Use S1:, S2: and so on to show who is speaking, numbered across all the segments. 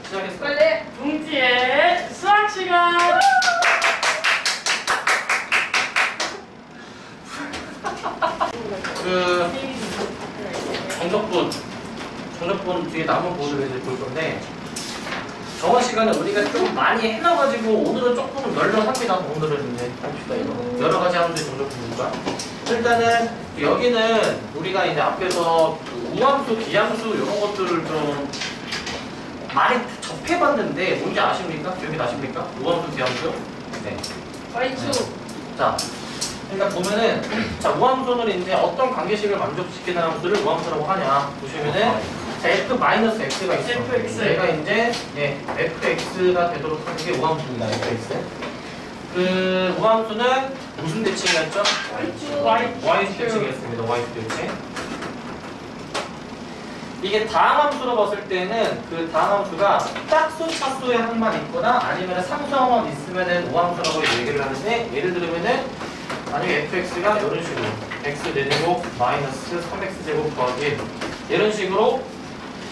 S1: 시작했어.
S2: 빨리 뭉티의 수학 시간.
S1: 그 정적분 뒤에 남은 보드를 이제 볼 건데 저번 시간에 우리가 좀 많이 해놔가지고 오늘은 조금 널널합니다. 오늘은 이제 봅시다 이거 여러 가지 함수의 정적분이니까 일단은 여기는 우리가 이제 앞에서 그 우함수, 기함수 이런 것들을 좀 많이 접해봤는데 뭔지 아십니까? 기억이 나십니까? 우함수, 기함수? 네.
S2: Y2.
S1: 자, 그러니까 보면은 자 우함수는 이제 어떤 관계식을 만족시키는 함수를 우함수라고 하냐 보시면은 자, f-x가 있어.
S2: fx.
S1: 얘가 이제 fx가 되도록 하는 게 우함수입니다. fx. 그 우함수는 무슨 대칭이었죠? y 대칭이었습니다. y 대칭. 이게 다항함수로 봤을 때는 그 다항함수가 짝수, 차수의 항만 있거나 아니면 상수항만 있으면은 우함수라고 얘기를 하는데 예를 들면은 만약에 fx가 이런 식으로 x 4제곱 마이너스 3x 제곱 더하기 1 이런 식으로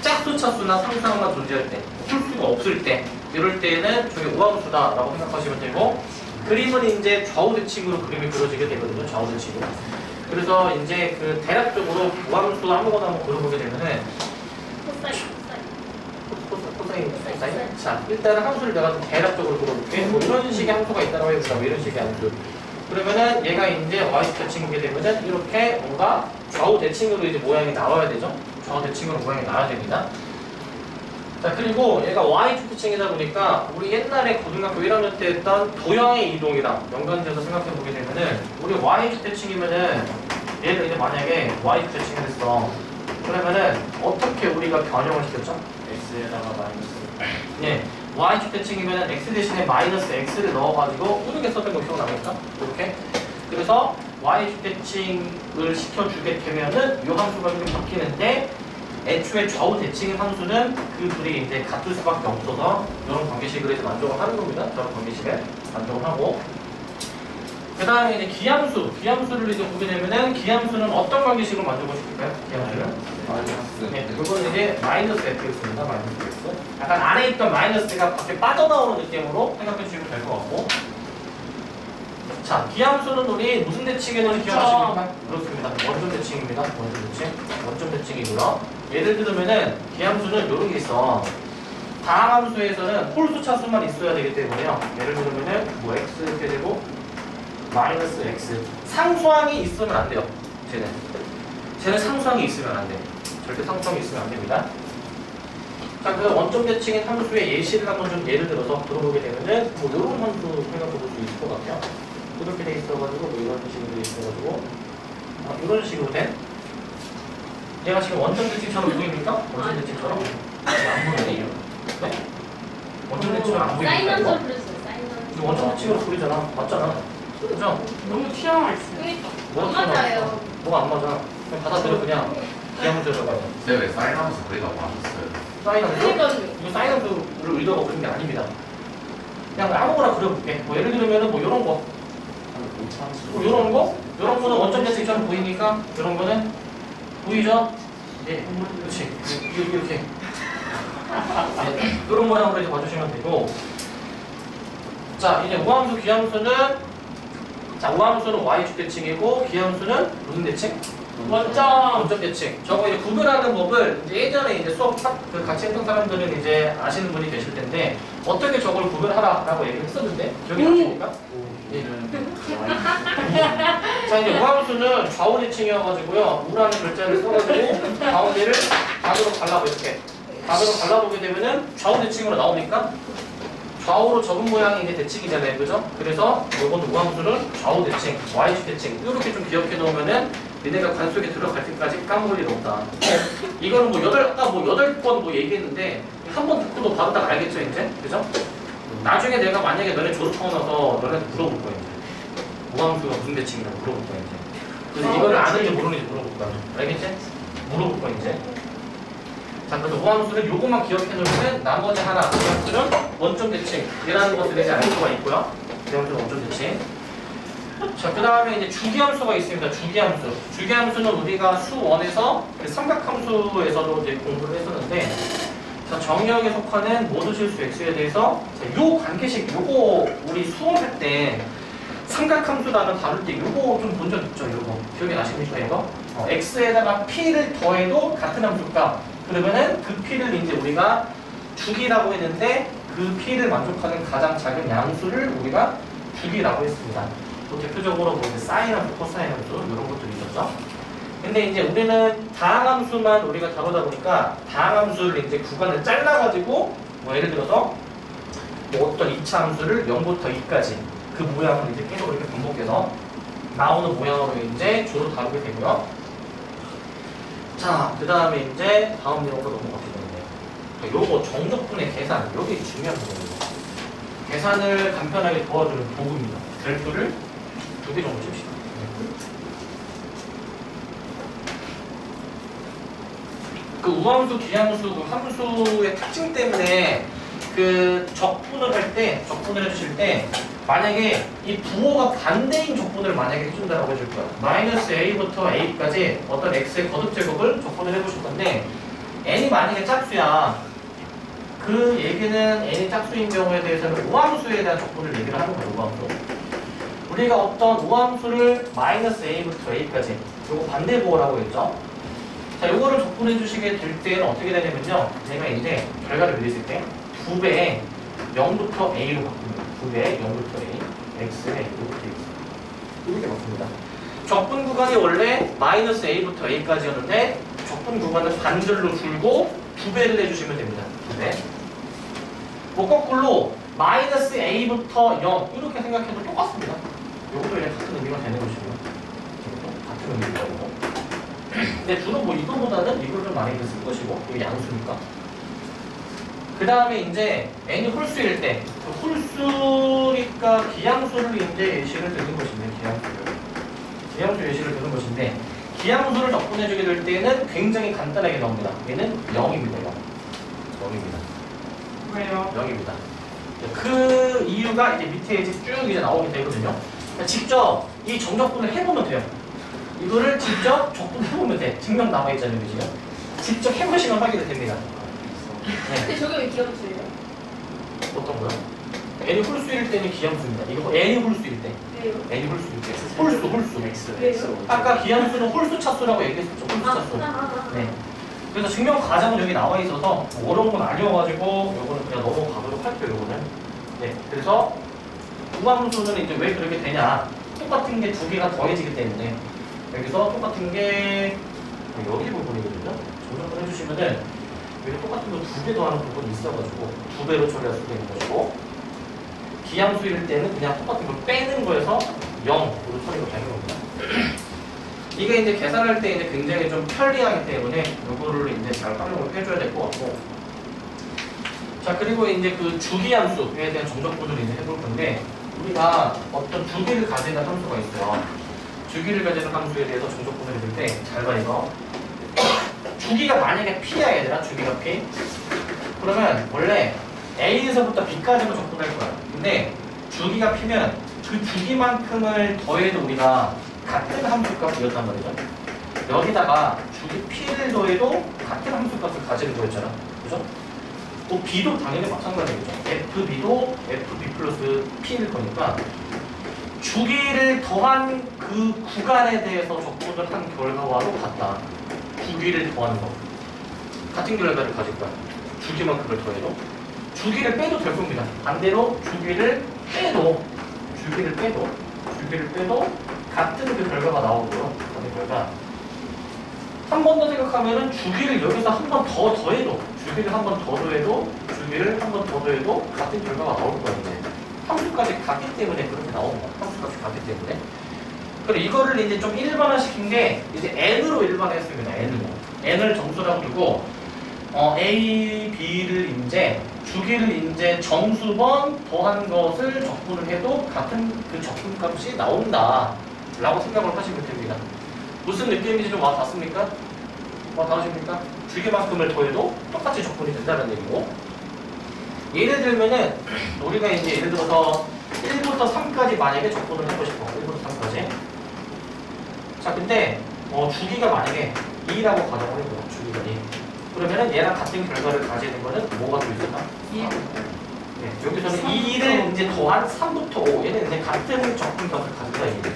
S1: 짝수, 차수나 상수항만 존재할 때 풀 수가 없을 때 이럴 때에는 저게 우함수다라고 생각하시면 되고 그림은 이제 좌우 대칭으로 그림이 그려지게 되거든요. 좌우 대칭으로. 그래서 이제 그 대략적으로 우함수 아무거나 한번 그려보게 되면은 코사인. 자, 일단은 함수를 내가 좀 대략적으로 그려볼게. 뭐 이런 식의 함수가 있다고 해보자. 뭐 이런 식의 함수. 그러면은 얘가 이제 y 대칭이게 되면은 이렇게 뭔가 좌우 대칭으로 이제 모양이 나와야 되죠. 좌우 대칭으로 모양이 나와야 됩니다. 자, 그리고 얘가 y 대칭이다 보니까 우리 옛날에 고등학교 1학년 때 했던 도형의 이동이랑 연관돼서 생각해 보게 되면은 우리 y 대칭이면은 얘를 이제 만약에 y 대칭을 했어. 그러면은 어떻게 우리가 변형을 시켰죠?
S3: x에다가 마이너스.
S1: 네, y 대칭이면은 x 대신에 마이너스 x를 넣어가지고 이렇게 썼던 거 기억납니까? 이렇게. 그래서 y 대칭을 시켜주게 되면은 이 함수가 이렇게 바뀌는데 애초에 좌우 대칭의 함수는 그 둘이 이제 같을 수밖에 없어서 이런 관계식을 해서 만족을 하는 겁니다. 저런 관계식에 만족을 하고. 그 다음에 이제 기함수를 이제 보게 되면은 기함수는 어떤 관계식으로 만족을 시킬까요? 기함수는?
S3: 마이너스.
S1: 네, 그건 이제 마이너스 fx입니다. 마이너스 x. 약간 안에 있던 마이너스가 밖에 빠져나오는 느낌으로 생각해 주시면 될 것 같고. 자, 기함수는 우리 무슨 대칭이는지 기억하십니까? 그렇습니다. 원점 대칭입니다. 원점 대칭. 원점 대칭이고요. 예를 들면은 기함수는 이런 게 있어. 다항함수에서는 홀수 차수만 있어야 되기 때문에요. 예를 들면은 뭐 x 이렇게 되고 마이너스 x. 상수항이 있으면 안 돼요. 쟤는 상수항이 있으면 안 돼. 절대 상수항이 있으면 안 됩니다. 자, 그 원점 대칭인 함수의 예시를 한번 좀 예를 들어서 들어보게 되면은 뭐 이런 함수 생각해 볼 수 있을 것 같아요. 이렇게 돼 있어가지고 뭐 이런 식으로 돼 있어가지고 이런 식으로 된 얘가 지금 원점 대칭처럼 보입니까? 원점 대칭처럼 안 보이네요. 네? 원점 대칭처럼 안 보입니까?
S2: 사인함수
S1: 이거?
S2: 그렸어요. 사인함수.
S1: 이거 원점 대칭으로 보이잖아. 맞잖아. 그죠?
S2: 너무 튀어나와 있어요.
S1: 뭐가
S2: 안 맞아요.
S1: 뭐가 안 맞아? 그냥 받아들여 그냥 기함수라고 해요.
S3: 근데 왜 사인하면서 그리다고 하셨어요?
S1: 사인함수?
S2: 그러니까요.
S1: 이거 사인함수를 의도하고 그런 게 아닙니다. 그냥 아무거나 그려볼게. 뭐 예를 들면은 뭐 이런 거. 뭐 이런 거? 이런 거는 원점 대칭처럼 보이니까 이런 거는 보이죠? 예, 그렇지. 이렇게. 네, 이런 모양으로 이제 봐주시면 되고. 자, 이제 우함수, 기함수는 자, 우함수는 y축 대칭이고 기함수는 무슨 대칭? 원점 대칭. 저거 이제 구별하는 법을 이제 예전에 이제 수업 그 같이 했던 사람들은 이제 아시는 분이 계실 텐데 어떻게 저걸 구별하라라고 얘기를 했었는데 기억이 나십니까? 예. 자, 이제 우함수는 좌우 대칭이어가지고요. 우라는 글자를 써가지고 가운데를 반으로 갈라보 이렇게 반으로 갈라보게 되면은 좌우 대칭으로 나오니까 좌우로 접은 모양이 이제 대칭이잖아요, 그죠? 그래서 이번 우함수는 좌우 대칭, y축 대칭 이렇게 좀 기억해 놓으면은 니네가 관 속에 들어갈 때까지 까먹을 일 없다. 이거는 뭐 아까 뭐 8번 뭐 얘기했는데 한 번 듣고도 바로 딱 알겠죠, 이제? 그죠? 나중에 내가 만약에 너네 졸업하고 나서 너네한테 물어볼 거야, 이제. 우함수가 무슨 대칭이라고 물어볼 거야, 이제. 그래서 이거를 아는지 모르는지 물어볼 거야. 알겠지? 물어볼 거야, 이제. 자, 그래서 우함수는 요것만 기억해 놓으면 나머지 하나, 우함수는 원점 대칭이라는 것을 이제 알 수가 있고요. 우함수는 원점 대칭. 자, 그 다음에 이제 주기함수가 있습니다. 주기함수. 주기함수는 우리가 수 1에서 삼각함수에서도 이제 공부를 했었는데, 자, 정의역에 속하는 모두 실수 x에 대해서 자, 요 관계식 요거 우리 수험할 때 삼각함수 단어 다룰 때 요거 좀 본 적 있죠? 요거 기억이 나십니까 이거? x에다가 p를 더해도 같은 함수값 그러면은 그 p를 이제 우리가 주기라고 했는데 그 p를 만족하는 가장 작은 양수를 우리가 주기라고 했습니다. 또 대표적으로 뭐 이제 사인 함수, 코사인 함수 이런 것들이 있었죠. 근데 이제 우리는 다항함수만 우리가 다루다 보니까 다항함수를 이제 구간을 잘라가지고 뭐 예를 들어서 뭐 어떤 2차 함수를 0부터 2까지 그 모양을 이제 계속 이렇게 반복해서 나오는 모양으로 이제 주로 다루게 되고요. 자, 그 다음에 이제 다음 내용으로 넘어가게 되는데 요거 정적분의 계산, 여기 중요한 부분입니다. 계산을 간편하게 도와주는 도구입니다. 별표를 2개 정도 칩시다. 그 우함수, 기함수, 그 함수의 특징 때문에 그 적분을 할 때, 적분을 해주실 때 만약에 이 부호가 반대인 적분을 만약에 해준다고 해줄 거야. 마이너스 a부터 a까지 어떤 x의 거듭 제곱을 적분을 해보실 건데 n이 만약에 짝수야. 그 얘기는 n이 짝수인 경우에 대해서는 우함수에 대한 적분을 얘기를 하는 거예요. 우함수. 우리가 어떤 우함수를 마이너스 a부터 a까지 요거 반대 부호라고 했죠. 자, 요거를 적분해 주시게 될 때는 어떻게 되냐면요. 제가 이제 결과를 내렸을 때 2배에 0부터 a로 바꿉니다. 2배에 0부터 a, x에 0부터 x. 이렇게 바꿉니다. 적분 구간이 원래 마이너스 a부터 a까지였는데 적분 구간을 반절로 줄고 2배를 해주시면 됩니다. 2배. 뭐 거꾸로 마이너스 a부터 0 이렇게 생각해도 똑같습니다. 요것도 그냥 같은 의미가 되는 것이고요. 이것도 같은 의미가 되고. 근데 주로 뭐 이거보다는 이걸 좀 많이 쓸 것이고 이게 양수니까. 그 다음에 이제 n이 홀수일 때 홀수니까 기함수를 이제 예시를 드는 것인데 기함수 예시를 드는 것인데 기함수를 적분해주게 될 때는 굉장히 간단하게 나옵니다. 얘는 0입니다. 0입니다.
S2: 왜요?
S1: 0입니다. 그 이유가 이제 밑에 이제 쭉 이제 나오게 되거든요. 직접 이 정적분을 해보면 돼요. 이거를 직접 적분해보면 돼. 증명 나와 있잖아요, 그죠? 직접 해보시면 확인이 됩니다. 네.
S2: 근데 저게 왜 기억수예요?
S1: 어떤 거요? n이 홀수일 때는 기함수입니다. 이거 n이 홀수일 때.
S2: 왜요?
S1: n이 홀수일 때. 홀수.
S2: 왜요?
S1: 아까 기함수는 홀수 차수라고 얘기했었죠. 홀수 차수. 네. 그래서 증명 과정은 여기 나와 있어서 뭐 어려운 건 아니어가지고 요거는 그냥 넘어가도록 할게요, 요거는. 네. 그래서 우함수는 이제 왜 그렇게 되냐? 똑같은 게 두 개가 더해지기 때문에 여기서 똑같은 게 여기 부분이거든요. 정정을 해주시면은 여기 똑같은 거 두 개 더하는 부분이 있어가지고 2배로 처리할 수가 있는 것이고 기함수일 때는 그냥 똑같은 걸 빼는 거에서 0으로 처리가 되는 겁니다. 이게 이제 계산할 때 이제 굉장히 좀 편리하기 때문에 이거를 이제 잘 활용을 해줘야 될 것 같고. 자, 그리고 이제 그 주기함수에 대한 정적분을 이제 해볼 건데 우리가 어떤 주기를 가지는 함수가 있어요. 주기를 가지는 함수에 대해서 정적분을 해볼 때 잘 봐 이거. 주기가 만약에 p야 얘들아, 주기가 p. 그러면 원래 a에서부터 b까지만 적분할 거야. 근데 주기가 p면 그 주기만큼을 더해도 우리가 같은 함수값이었단 말이죠. 여기다가 주기 p를 더해도 같은 함수값을 가지는 거였잖아. 그죠? 뭐 b도 당연히 마찬가지겠죠. fb도 fb 플러스 p일 거니까 주기를 더한 그 구간에 대해서 적분을 한 결과와도 같다. 주기를 더하는 거. 같은 결과를 가질 거야. 주기만큼을 더해도. 주기를 빼도 될 겁니다. 반대로 주기를 빼도 같은 그 결과가 나오고요. 같은 결과. 한 번 더 생각하면은 주기를 여기서 한 번 더 더해도, 주기를 한 번 더 더해도 같은 결과가 나올 거예요. 함수까지 같기 때문에 그렇게 나옵니다. 함수값이 같기 때문에. 그리고 이거를 이제 좀 일반화시킨 게 이제 n으로 일반화했습니다. n을 정수라고 두고 a, b를 이제 주기를 이제 정수번 더한 것을 적분을 해도 같은 그 적분값이 나온다라고 생각을 하시면 됩니다. 무슨 느낌인지 좀 와닿습니까? 와닿으십니까? 주기만큼을 더해도 똑같이 적분이 된다는 얘기고. 예를 들면은 우리가 이제 예를 들어서 1부터 3까지 만약에 적분을 해보고 싶어. 1부터 3까지. 자, 근데 주기가 만약에 2라고 가정을 해보자. 주기가 2. 그러면은 얘랑 같은 결과를 가지는 거는 뭐가 또 있을까?
S2: 2.
S1: 네, 여기서는 2를 이제 더한 3부터 5. 얘는 이제 같은 적분값을 가진다 이게.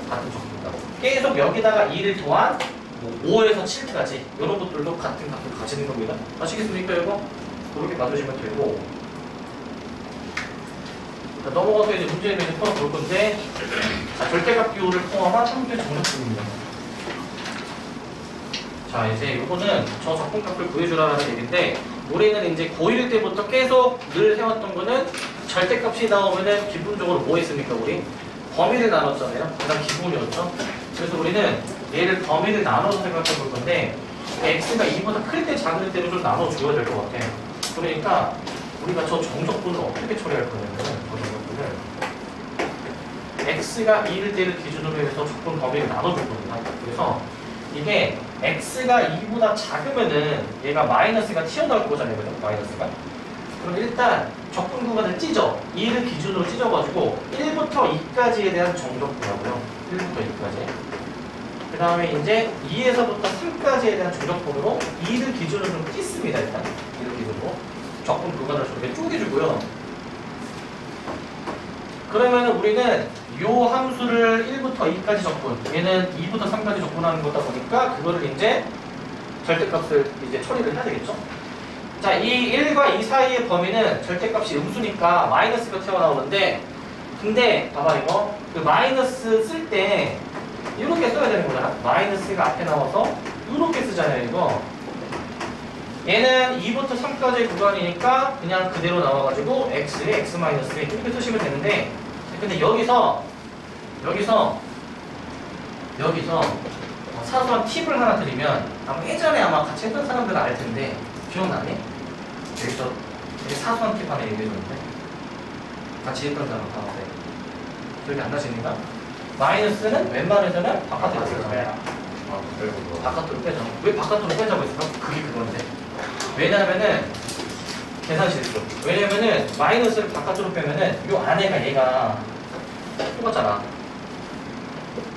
S1: 같은 적분값. 계속 여기다가 2를 더한 5에서 7까지 이런 것들도 같은 값을 가지는 겁니다. 아시겠습니까, 이거? 그렇게 봐주시면 되고. 자, 넘어가서 이제 문제를 이제 풀어볼 건데, 자, 절대값 기호를 포함한 함수의 정적분입니다. 자, 이제 이거는 저 적분값을 구해주라는 얘기인데, 우리는 이제 고1 때부터 계속 늘 해왔던 거는 절대값이 나오면은 기본적으로 뭐 했습니까, 우리? 범위를 나눴잖아요. 가장 기본이었죠. 그래서 우리는 얘를 범위를 나눠서 생각해 볼 건데, x가 2보다 클 때 작을 때로 좀 나눠줘야 될 것 같아. 그러니까 우리가 저 정적분을 어떻게 처리할 거냐면, 저 정적분을 x가 2일 때를 기준으로 해서 적분 범위를 나눠줄 겁니다. 그래서 이게 x가 2보다 작으면은 얘가 마이너스가 튀어나올 거잖아요. 그죠? 마이너스가. 그럼 일단 적분 구간을 찢어. 2를 기준으로 찢어가지고 1부터 2까지에 대한 정적분하고요. 1부터 2까지. 그 다음에 이제 2에서부터 3까지에 대한 정적분으로 2를 기준으로 좀 찢습니다. 일단 2를 기준으로. 적분 구간을 저렇게 쪼개주고요. 그러면 우리는 요 함수를 1부터 2까지 적분, 얘는 2부터 3까지 적분하는 거다 보니까 그거를 이제 절대값을 이제 처리를 해야 되겠죠. 자, 이 1과 2 사이의 범위는 절대값이 음수니까 마이너스가 튀어나오는데, 근데 봐봐 이거 그 마이너스 쓸 때 이렇게 써야 되는 거잖아. 마이너스가 앞에 나와서 이렇게 쓰잖아요. 이거 얘는 2부터 3까지의 구간이니까 그냥 그대로 나와가지고 x에 x 마이너스에 이렇게 쓰시면 되는데, 근데 여기서 사소한 팁을 하나 드리면, 아마 예전에 아마 같이 했던 사람들은 알 텐데 기억나니? 여기서 되게 사소한 팁 하나 얘기해줬는데 같이 했던 사람 가운데 기억이 안 나십니까? 마이너스는 웬만해서는 바깥으로 빼잖아요. 바깥으로 빼자. 왜 바깥으로 빼자고 했을까? 그게 그건데. 왜냐면은 계산 실수. 왜냐면은 마이너스를 바깥으로 빼면은 요 안에가 얘가 똑같잖아.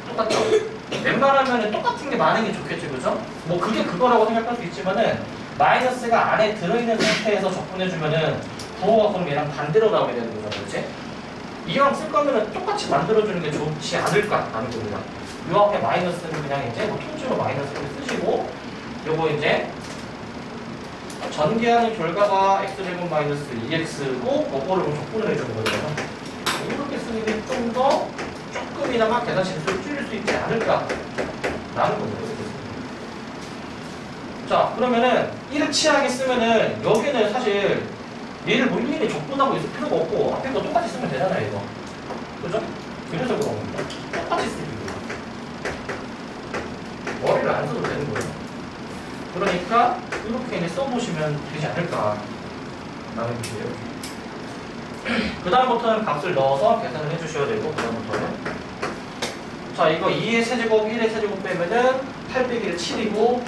S1: 똑같죠? 웬만하면은 똑같은 게 많은 게 좋겠지, 그죠? 뭐 그게 그거라고 생각할 수 있지만은 마이너스가 안에 들어있는 상태에서 적분해주면은 부호가 그럼 얘랑 반대로 나오게 되는 거잖아, 그치? 이왕 쓸 거면은 똑같이 만들어주는 게 좋지 않을까 하는 겁니다. 요 앞에 마이너스는 그냥 이제 뭐 통째로 마이너스를 쓰시고, 요거 이제 전개하는 결과가 x제곱 마이너스 2x고 그거를 적분을 해주는 거잖아요. 이렇게 쓰는 게 좀 더 조금이나마 계산 실수를 줄일 수 있지 않을까 라는 겁니다. 자, 그러면은 일치하게 쓰면은 여기는 사실 얘를 뭐 일일이 적분하고 있을 필요가 없고 앞에 거 똑같이 쓰면 되잖아요, 이거. 그죠? 그래서 그런 겁니다. 똑같이 쓰는 거예요. 머리를 안 써도 되는 거예요. 그러니까 이렇게 이제 써보시면 되지 않을까 라는 거예요. 그 다음부터는 값을 넣어서 계산을 해주셔야 되고, 그 다음부터는 자, 이거 2의 세제곱 1의 세제곱 빼면은 8 빼기를 7이고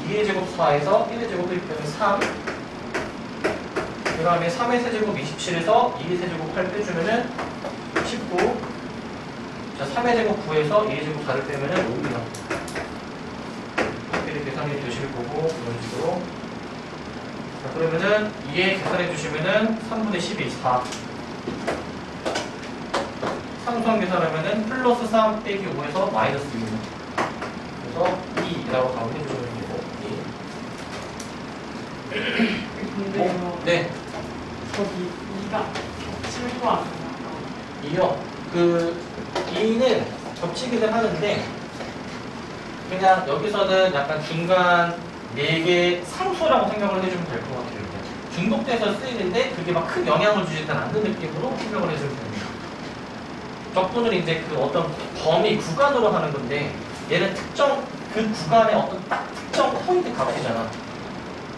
S1: 2의 제곱 4에서 1의 제곱 빼면 3, 그 다음에 3의 세제곱 27에서 2의 세제곱 8 빼주면은 19, 자, 3의 제곱 9에서 2의 제곱 4를 빼면은 5입니다. 이렇게 계산이 되실 거고, 이런 식으로. 자, 그러면은 2에 계산해 주시면은 3분의 12, 4. 상수항 계산하면은 플러스 3 빼기 5에서 마이너스 6입니다. 그래서 2라고 답을 해주시면 되고, 2.
S2: 근데요.
S1: 네.
S2: 저기 2가 실수 안 나요.
S1: 2요. 그 2는 겹치기를 하는데 그냥 여기서는 약간 중간 4개 상수라고 생각을 해주면 될 것 같아요. 중복돼서 쓰이는데 그게 막 큰 영향을 주지는 않는 느낌으로 생각을 해주면 됩니다. 적분을 이제 그 어떤 범위 구간으로 하는 건데, 얘는 특정 그 구간의 어떤 딱 특정 포인트 값이잖아.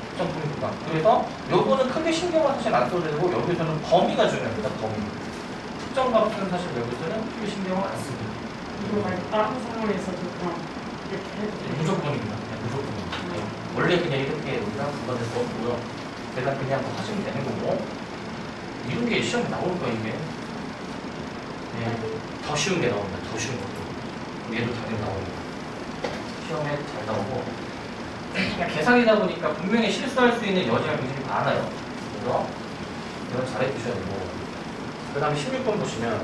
S1: 특정 포인트 값. 그래서 요거는 크게 신경을 사실 안 써도 되고, 여기서는 범위가 중요합니다. 범위. 특정 값은 사실 여기서는 크게 신경을 안 씁니다.
S2: 이거 말고 다른 상황에서도 그냥 이렇게 해도 돼요.
S1: 무조건입니다. 네, 무조건입니다. 네. 원래 그냥 이렇게 우리가 구간을 써고요. 대단 그냥 뭐 하시면 되는 거고, 이런 게 시험에 나올 거야 이게. 네, 더 쉬운 게 나옵니다. 더 쉬운 것도. 얘도 당연히 나옵니다. 시험에 잘 나오고. 그냥 계산이다 보니까 분명히 실수할 수 있는 여지가 굉장히 많아요. 그래서 이건 잘 해주셔야 되고. 그 다음에 16번 보시면,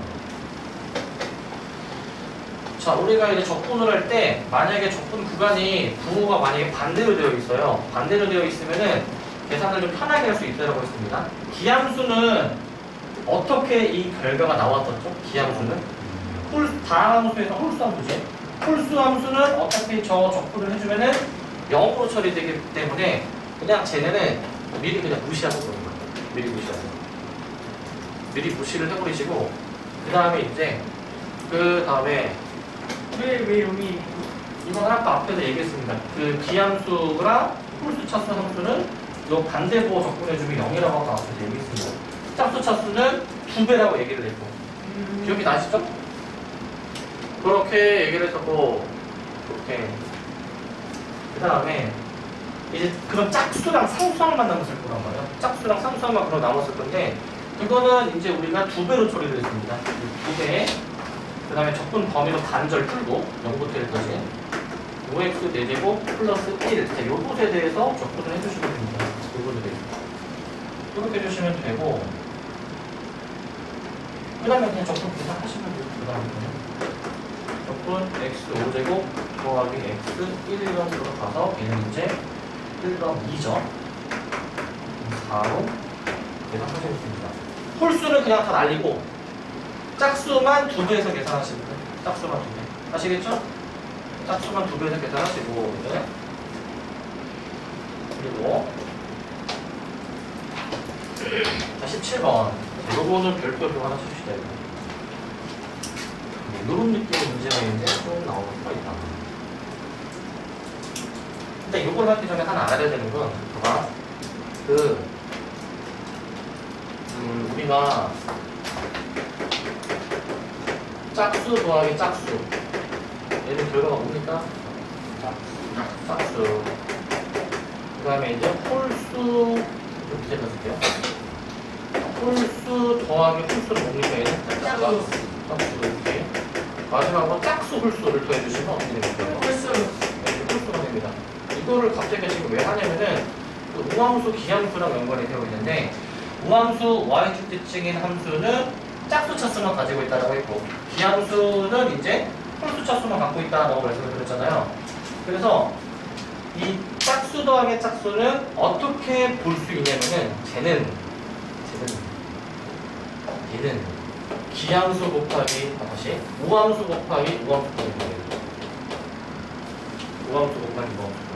S1: 자, 우리가 이제 적분을 할 때 만약에 적분 구간이 부호가 만약에 반대로 되어 있어요. 반대로 되어 있으면은 계산을 좀 편하게 할 수 있다고 했습니다. 기함수는 어떻게 이 결과가 나왔었죠? 기함수는 다함수에서 홀수함수지. 홀수함수는 어차피 저 적분을 해주면은 0으로 처리되기 때문에 그냥 쟤네는 미리 그냥 무시하고 그러는 거예요. 미리 무시하고. 미리 무시를 해버리시고 그 다음에 이제 그 다음에
S2: 왜 여기
S1: 이건 아까 앞에서 얘기했습니다. 그 기함수랑 홀수 차수 함수는 요 반대부호 적분해주면 0이라고 아까 앞에서 얘기했습니다. 짝수 차수는 2배라고 얘기를 했고 기억이 나시죠? 그렇게 얘기를 했었고 그렇게 그 다음에 이제 그런 짝수랑 상수항만 남았을 거란 말이야. 짝수랑 상수항만 그럼 남았을 건데 그거는 이제 우리가 2배로 처리를 했습니다. 2배 그 다음에 적분 범위로 반절 풀고 0부터 1까지 5x 4제곱 플러스 1 자, 요 곳에 대해서 적분을 해주시면 됩니다. 요 곳에 대해서 이렇게 해주시면 되고 그 다음에 그냥 적분 계산하시면 돼요. 그 다음에 적분 x 5제곱 더하기 x 1번 들어가서 얘는 이제 1번 2점 4로 계산하시면 됩니다. 홀수는 그냥 다 날리고 짝수만 2배에서 계산하시면 돼요. 짝수만 2배. 아시겠죠? 짝수만 2배에서 계산하시고 이제 그리고 자 17번 요거는 별도로 하나 씁시다. 이런 느낌의 문제가 있는데 좀 나오는 수가 있다. 근데 요걸 하기 전에 하나 알아야 되는 건 봐봐. 우리가 짝수 더하기 짝수 얘는 결과가 뭡니까? 짝수 그 다음에 이제 홀수 이렇게 해볼게요. 홀수 더하기 홀수는 뭡니까? 얘는 짝수 이렇게 마지막으로 짝수 홀수를 더해주시면 어떻게 됩니까?
S2: 홀수
S1: 네, 홀수가 됩니다. 이거를 갑자기 지금 왜 하냐면은 그 우함수 기함수랑 연관이 되어 있는데 우함수 y축대칭인 함수는 짝수 차수만 가지고 있다고 했고 기함수는 이제 홀수 차수만 갖고 있다라고 말씀을 드렸잖아요. 그래서 이 짝수 더하기 짝수는 어떻게 볼 수 있냐면은 얘는 기함수 곱하기 다시 우함수 곱하기 우함수 곱하기 우함수 곱하기 우함수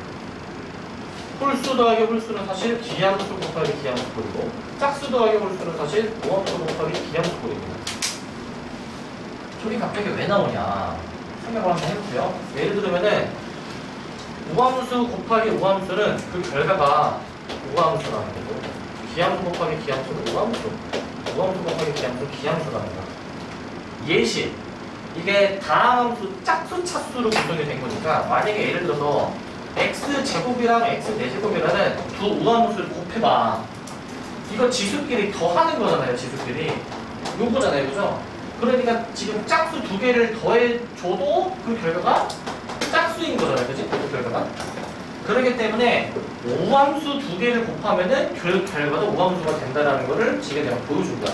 S1: 홀수 더하기 홀수는 사실 기함수 곱하기 기함수 꼴이고 짝수 더하기 홀수는 사실 우함수 곱하기 기함수 꼴입니다. 저게 갑자기 왜 나오냐 생각을 한번 해보세요. 예를 들면은 우함수 곱하기 우함수는 그 결과가 우함수라는 거고 기함수 곱하기 기함수는 우함수 곱하기 기함수는 기함수라는 거. 예시 이게 다함수 짝수 차수로 구성이 된 거니까 만약에 예를 들어서 x제곱이랑 x4제곱이라는 두 우함수를 곱해봐. 이거 지수끼리 더하는 거잖아요. 지수끼리 요거잖아요. 그죠? 그러니까 지금 짝수 2개를 더해줘도 그 결과가 짝수인 거잖아요. 그치? 그 결과가 그렇기 때문에 우함수 2개를 곱하면은 그 결과도 우함수가 된다는 거를 지금 내가 보여준 거야.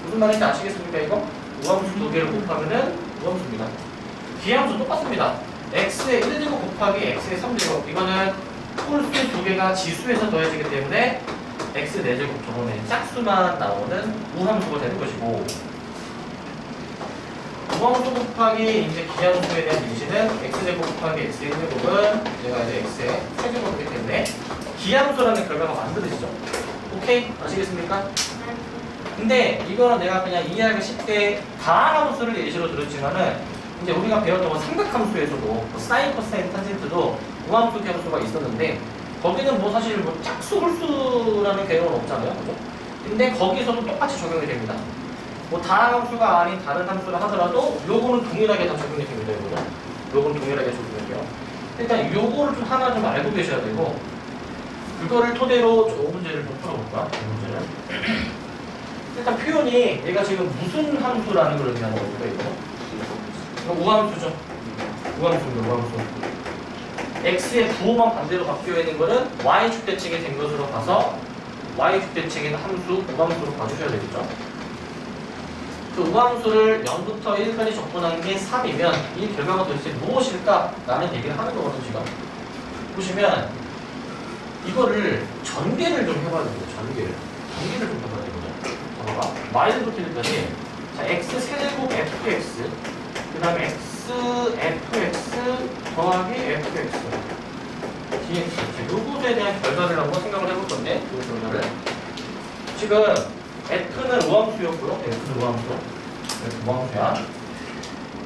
S1: 무슨 말인지 아시겠습니까? 이거? 우함수 2개를 곱하면은 우함수입니다. 기함수 똑같습니다. x의 1제곱 곱하기 x의 3제곱 이거는 홀수 2개가 지수에서 더해지기 때문에 x 4제곱 저번에 짝수만 나오는 우함수가 되는 것이고 우함수 곱하기 이제 기함수에 대한 예시는 x제곱 곱하기 x의 1제곱은 얘가 이제 x의 세제곱이기 때문에 기함수라는 결과가 만들어지죠. 오케이? 아시겠습니까? 근데 이거는 내가 그냥 이해하기 쉽게 다함수를 예시로 들었지만은 이제 우리가 배웠던 건 삼각함수에서도 사인, 코사인, 탄젠트도 우함수 기함수가 있었는데 거기는 뭐 사실 뭐 짝수, 홀수라는 개념은 없잖아요. 그죠? 근데 거기서도 똑같이 적용이 됩니다. 뭐 다함수가 아닌 다른 함수를 하더라도 요거는 동일하게 다 적용이 됩니다. 요거는 동일하게 적용이 돼요. 일단 요거를 좀 하나 좀 알고 계셔야 되고 그거를 토대로 이 문제를 좀 풀어볼까? 이 문제를 일단 표현이 얘가 지금 무슨 함수라는 걸 의미하는 겁니까? 이거 우함수죠. 우함수입니다. 우함수. x의 부호만 반대로 바뀌어 있는 거는 y축 대칭이 된 것으로 봐서 y축 대칭인 함수, 우함수로 봐주셔야 되겠죠. 그 우함수를 0부터 1까지 적분한 게 3이면 이 결과가 도대체 무엇일까? 라는 얘기를 하는 거거든요, 지금. 보시면 이거를 전개를 좀 해봐야 됩니다. 전개를 좀 해봐야 되거든요. 봐봐. 마이너스부터 1까지. 자, x 세제곱 fx 그 다음에 x fx 더하기 fx dx 요것에 대한 결과를 한번 생각을 해볼 건데 그 결과를 지금 f는 우함수였고요. f는 우함수야.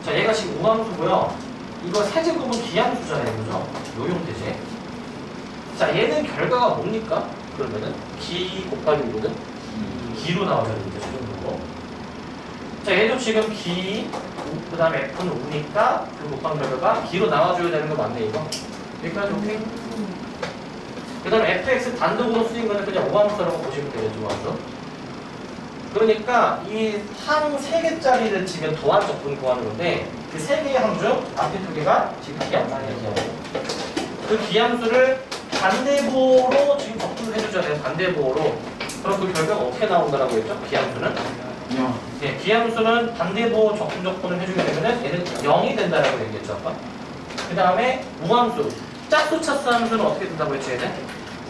S1: 자, 얘가 지금 우함수고요. 이거 세제곱은 기함수잖아요, 그죠? 요 형태지. 자, 얘는 결과가 뭡니까? 그러면은 기 곱하기 우거든. 기로 나와줘야 되겠죠, 지금. 자, 얘도 지금 기, 그 다음에 f는 우니까 그 곱한 결과가 기로 나와줘야 되는 거 맞네, 이거? 여기까지 오케이? 그 다음에 fx 단독으로 쓰인 거는 그냥 우함수라고 보시면 되겠죠, 우함수. 그러니까 이 항 3개짜리를 지금 도안 적분 구하는 건데 그 3개의 항 중 앞에 2개가 지금 기함수예요. 그 기함수를 반대보로 지금 적분을 해주셔야 돼요. 반대보로. 그럼 그 결과가 어떻게 나온다라고 했죠? 기함수는? 네, 기함수는 반대보 적분을 해주게 되면은 얘는 0이 된다라고 얘기했죠, 아까. 그 다음에 우함수, 짝수 차수 함수는 어떻게 된다고 했지, 얘는?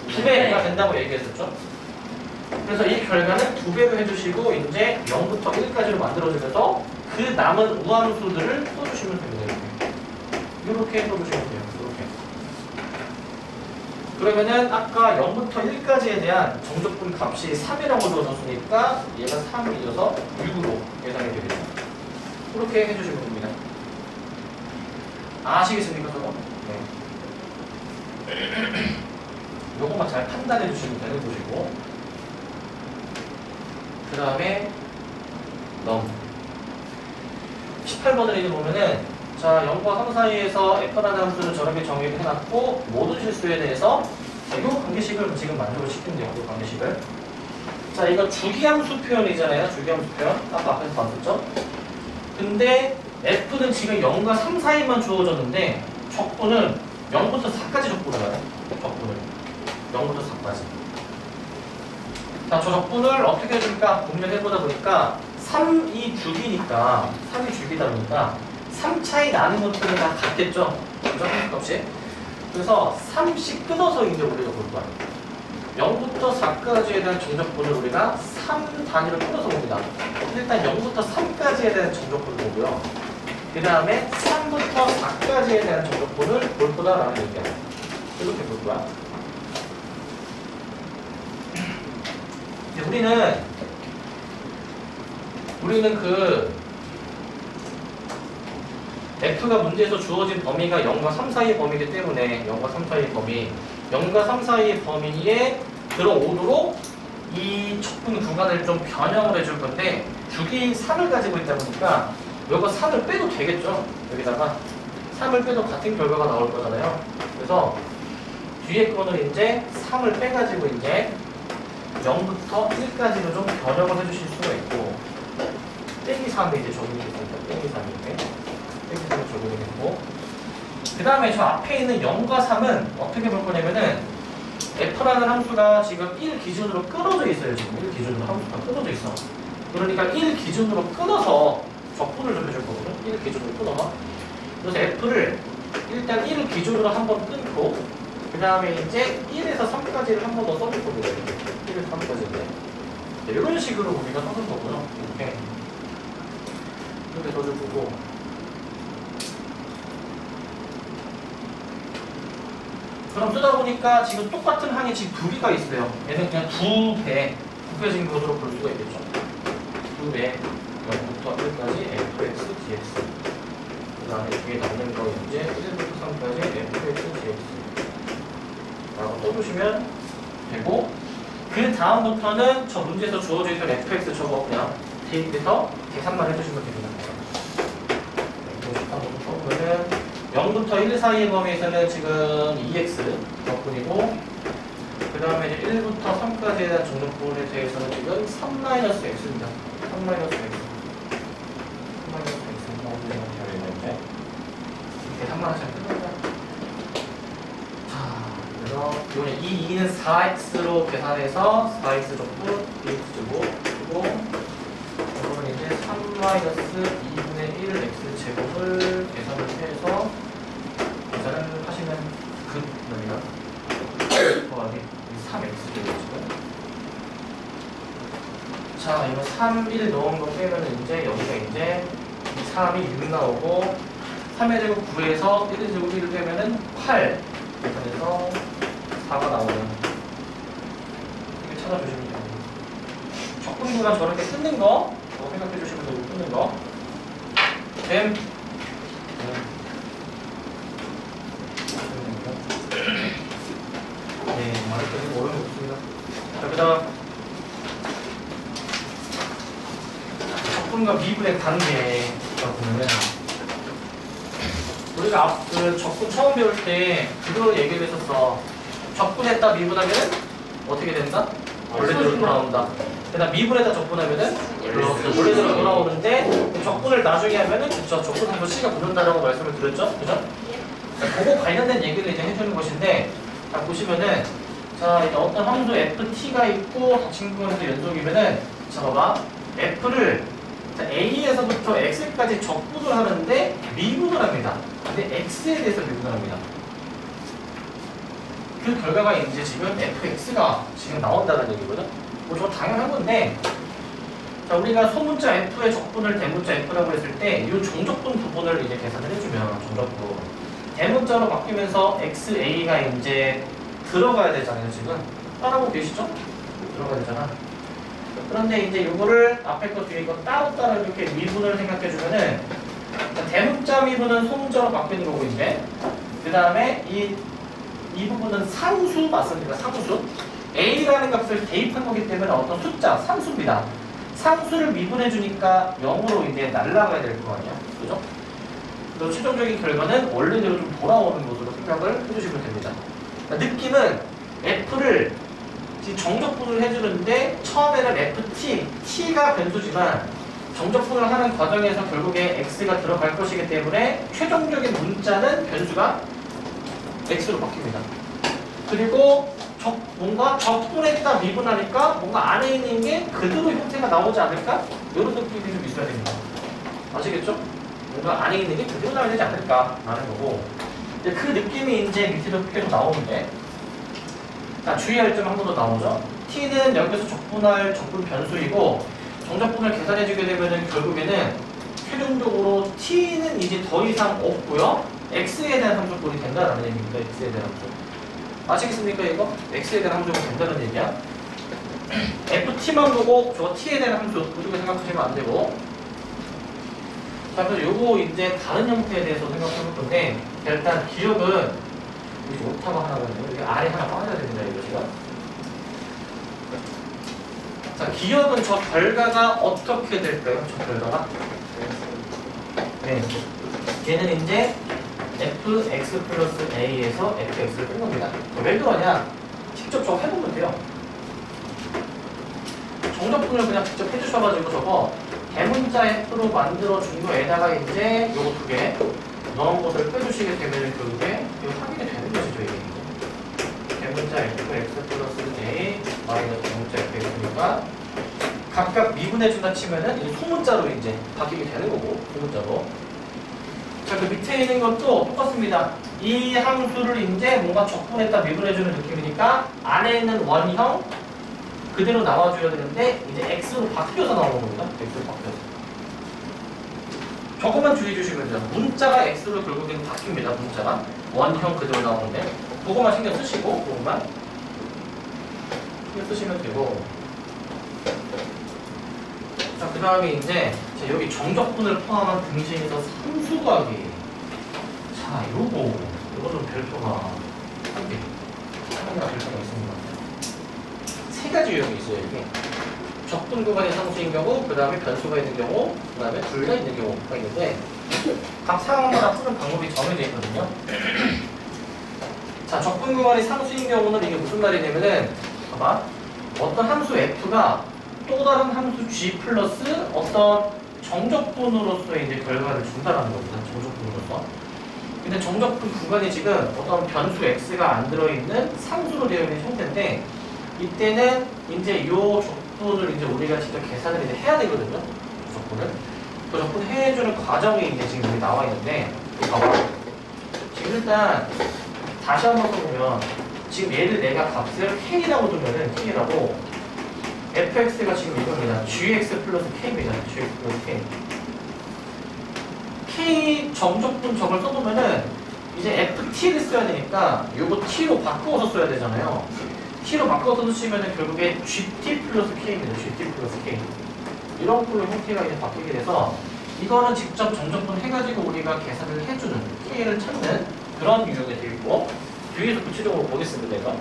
S1: 2배가 된다고 얘기했었죠. 그래서 이 결과는 2배로 해주시고 이제 0부터 1까지로 만들어주면서 그 남은 우함수들을 써주시면 됩니다. 이렇게 써주시면 돼요. 그러면은 아까 0부터 1까지에 대한 정적분 값이 3이라고 주어졌으니까 얘가 3이어서 6으로 예상이 되겠죠. 그렇게 해주시면 됩니다. 아시겠습니까, 저거? 네. 요것만 잘 판단해 주시면 되는 것이고, 그 다음에 넘 18번을 이제 보면은 자, 0과 3 사이에서 f라는 함수를 저렇게 정의를 해놨고 모든 실수에 대해서 요 관계식을 지금 만들고 싶은데요. 요 관계식을. 자, 이거 주기함수 표현이잖아요. 주기함수 표현. 아까 앞에서 봤었죠? 근데 f는 지금 0과 3 사이만 주어졌는데 적분은 0부터 4까지 적분을 해요. 적분을. 0부터 4까지. 자, 저 적분을 어떻게 해줄까 고민해보다 보니까 3이 주기니까 3이 주기다 보니까 3 차이 나는 것들은 다 같겠죠? 그죠? 값이. 그래서 3씩 끊어서 이제 우리가 볼 거야. 0부터 4까지에 대한 정적분을 우리가 3 단위로 끊어서 봅니다. 일단 0부터 3까지에 대한 정적분을 보고요. 그 다음에 3부터 4까지에 대한 정적분을 볼 거다라는 얘기야. 이렇게 볼 거야. 우리는 그 F가 문제에서 주어진 범위가 0과 3 사이의 범위이기 때문에 0과 3 사이의 범위 0과 3 사이의 범위에 들어오도록 이 척분 구간을 좀 변형을 해줄 건데 주기 3을 가지고 있다 보니까 이거 3을 빼도 되겠죠? 여기다가 3을 빼도 같은 결과가 나올 거잖아요. 그래서 뒤에 거는 이제 3을 빼가지고 이제 0부터 1까지로 좀 변형을 해주실 수가 있고 빼기 3이 이제 적용이 됐습니다. 빼기 3 이렇게 빼기 3이 적용이 됐고 그 다음에 저 앞에 있는 0과 3은 어떻게 볼 거냐면은 F라는 함수가 지금 1 기준으로 끊어져 있어요. 지금 1 기준으로 함수가 끊어져 있어. 그러니까 1 기준으로 끊어서 적분을 좀 해줄 거거든. 1 기준으로 끊어서. 그래서 F를 일단 1 기준으로 한번 끊고 그 다음에 이제 1에서 3까지를 한 번 더 써줄 겁니다. 1에서 3까지인데 이런 식으로 우리가 써준 거고요. 이렇게 써줄 거고 그럼 쓰다 보니까 지금 똑같은 항이 지금 2개가 있어요. 얘는 그냥 2배 곱해진 것으로 볼 수가 있겠죠. 2배 0부터 1까지 fx, dx 그 다음에 뒤에 남는 거 이제 1부터 3까지 fx, dx 라고 써주시면 되고 그 다음부터는 저 문제에서 주어져 있던 fx 저거 그냥 대입해서 계산만 해주시면 됩니다. 그러면 0부터 1 사이의 범위에서는 지금 2x 적분이고 그 다음에 이제 1부터 3까지에 대한 정적분에 대해서는 지금 3-x입니다. 3-x. 3-x. 계산만 하시면 끝납니다. 그래서 이거는 이 2는 4x로 계산해서 4x 적분 dx 제곱 그리고 이거는 이제 3-2분의 1 x 제곱을 계산을 해서 계산을 하시면 더하기 3x 제곱이죠. 자, 이거 3, 1 넣은 거 빼면 이제 여기가 이제 3이 6 나오고 3의 제곱 9에서 1의 제곱 1을 빼면은 8 그래서 4가 나오는 이렇게 찾아주시면 됩니다. 적분구가 저렇게 끊는 거 생각해 주시면 되고 끊는 거 됨. 네, 말했더니 어려운 거 없습니다. 자, 그 다음 적분과 미분의 관계가 보면은 우리가 그 적분 처음 배울 때 그거 얘기를 했었어. 적분했다 미분하면은 어떻게 된다? 원래대로 돌아온다. 그다음 미분했다 적분하면은 원래대로 돌아오는데 적분을 나중에 하면은 그쵸 적분하면서 C가 붙는다라고 말씀을 드렸죠, 그죠? 그거 관련된 얘기를 이제 해주는 것인데 자 보시면은 자 이제 어떤 함수 ft가 있고 다친구에서 연속이면은 자 봐봐 f를 A에서부터 X까지 적분을 하는데 미분을 합니다. 근데 X에 대해서 미분을 합니다. 그 결과가 이제 지금 fx가 지금 나온다는 얘기거든. 뭐 저 당연한 건데 자 우리가 소문자 f의 적분을 대문자 f라고 했을 때 이 종적분 부분을 이제 계산을 해주면 종적분 대문자로 바뀌면서 xa가 이제 들어가야 되잖아요. 지금 따라하고 계시죠? 들어가야 되잖아. 그런데 이제 이거를 앞에 거 뒤에 거 따로따로 이렇게 미분을 생각해주면은 대문자 미분은 소문자로 바뀌는 거고 이제 그 다음에 이 부분은 상수 맞습니다. 상수 a라는 값을 대입한 거기 때문에 어떤 숫자 상수입니다. 상수를 미분해주니까 0으로 이제 날라가야 될 거 아니야, 그죠? 그래서 최종적인 결과는 원래대로 좀 돌아오는 것으로 생각을 해주시면 됩니다. 그러니까 느낌은 f를 정적분을 해주는데 처음에는 ft, t가 변수지만 정적분을 하는 과정에서 결국에 x가 들어갈 것이기 때문에 최종적인 문자는 변수가 x로 바뀝니다. 그리고 뭔가 적분했다 미분하니까 뭔가 안에 있는 게 그대로 형태가 나오지 않을까? 이런 느낌이 좀 있어야 됩니다. 아시겠죠? 뭔가 안에 있는 게 그대로 나와야 되지 않을까라는 거고 그 느낌이 이제 밑에도 계속 나오는데 자, 주의할 점 한 번 더 나오죠. t는 여기서 적분할 적분 변수이고 정적분을 계산해주게 되면 결국에는 최종적으로 t는 이제 더 이상 없고요. x에 대한 함수꼴이 된다는 얘기입니다. x에 대한 함수. 아시겠습니까 이거? x에 대한 함수가 된다는 얘기야. ft만 보고 저 t에 대한 함수 그렇게 생각하시면 안 되고 자, 그래서 요거 이제 다른 형태에 대해서 생각해 볼 건데 일단 기억은 여기 오타가 하나 있는데 여기 아래 하나 빠져야 됩니다. 이거 제가. 자, 기억은 저 결과가 어떻게 될까요? 저 결과가? 네. 얘는 이제 fx 플러스 a에서 fx를 뺀 겁니다. 왜 그러냐? 직접 저거 해보면 돼요. 정적분을 그냥 직접 해주셔가지고 저거 대문자 f로 만들어준 거에다가 이제 요거 두 개 넣은 것을 빼주시게 되면 결국에 이거 확인이 되는 것이죠. 이게 대문자 fx 플러스 a 마이너스 대문자 fx니까 각각 미분해준다 치면은 이제 소문자로 이제 바뀌게 되는 거고 소문자로. 자, 그 밑에 있는 것도 똑같습니다. 이 함수를 이제 뭔가 적분했다 미분해주는 느낌이니까 안에 있는 원형 그대로 나와줘야 되는데 이제 x로 바뀌어서 나오는 겁니다. x로 바뀌어서. 저것만 주의해 주시면 돼요. 문자가 x로 결국에는 바뀝니다. 문자가 원형 그대로 나오는데 그것만 신경 쓰시고 그것만 신경 쓰시면 되고. 자, 그 다음에 이제 여기 정적분을 포함한 등식에서 상수 구하기. 자, 요거 좀 별표가 한 개가 별표가 있습니다. 세 가지 유형이 있어요. 이게 적분 구간이 상수인 경우, 그 다음에 변수가 있는 경우, 그 다음에 둘가 있는 경우가 있는데 각 상황마다 푸는 방법이 정해져 있거든요. 자, 적분 구간이 상수인 경우는 이게 무슨 말이냐면은 봐봐, 어떤 함수 f가 또 다른 함수 g 플러스 어떤 정적분으로서의 이제 결과를 준다라는 겁니다. 정적분으로서. 근데 정적분 구간이 지금 어떤 변수 x가 안 들어있는 상수로 되어 있는 형태인데 이때는 이제 이 적분을 이제 우리가 직접 계산을 이제 해야 되거든요. 적분을. 그 적분 해주는 과정이 이제 지금 여기 나와 있는데 봐봐. 지금 일단 다시 한번 써보면 지금 얘를 내가 값을 k라고 두면은 k라고 fx가 지금 이겁니다. gx 플러스 k입니다. gx 플러스 k. k 정적분 적을 써보면은 이제 ft를 써야 되니까 요거 t로 바꾸어서 써야 되잖아요. t로 바꿔서 쓰시면은 결국에 gt 플러스 k입니다. gt 플러스 k. 이런 걸로 형태가 이제 바뀌게 돼서 이거는 직접 정적분 해가지고 우리가 계산을 해주는 k를 찾는 그런 유형이 되어 있고 뒤에서 구체적으로 보겠습니다. 내가.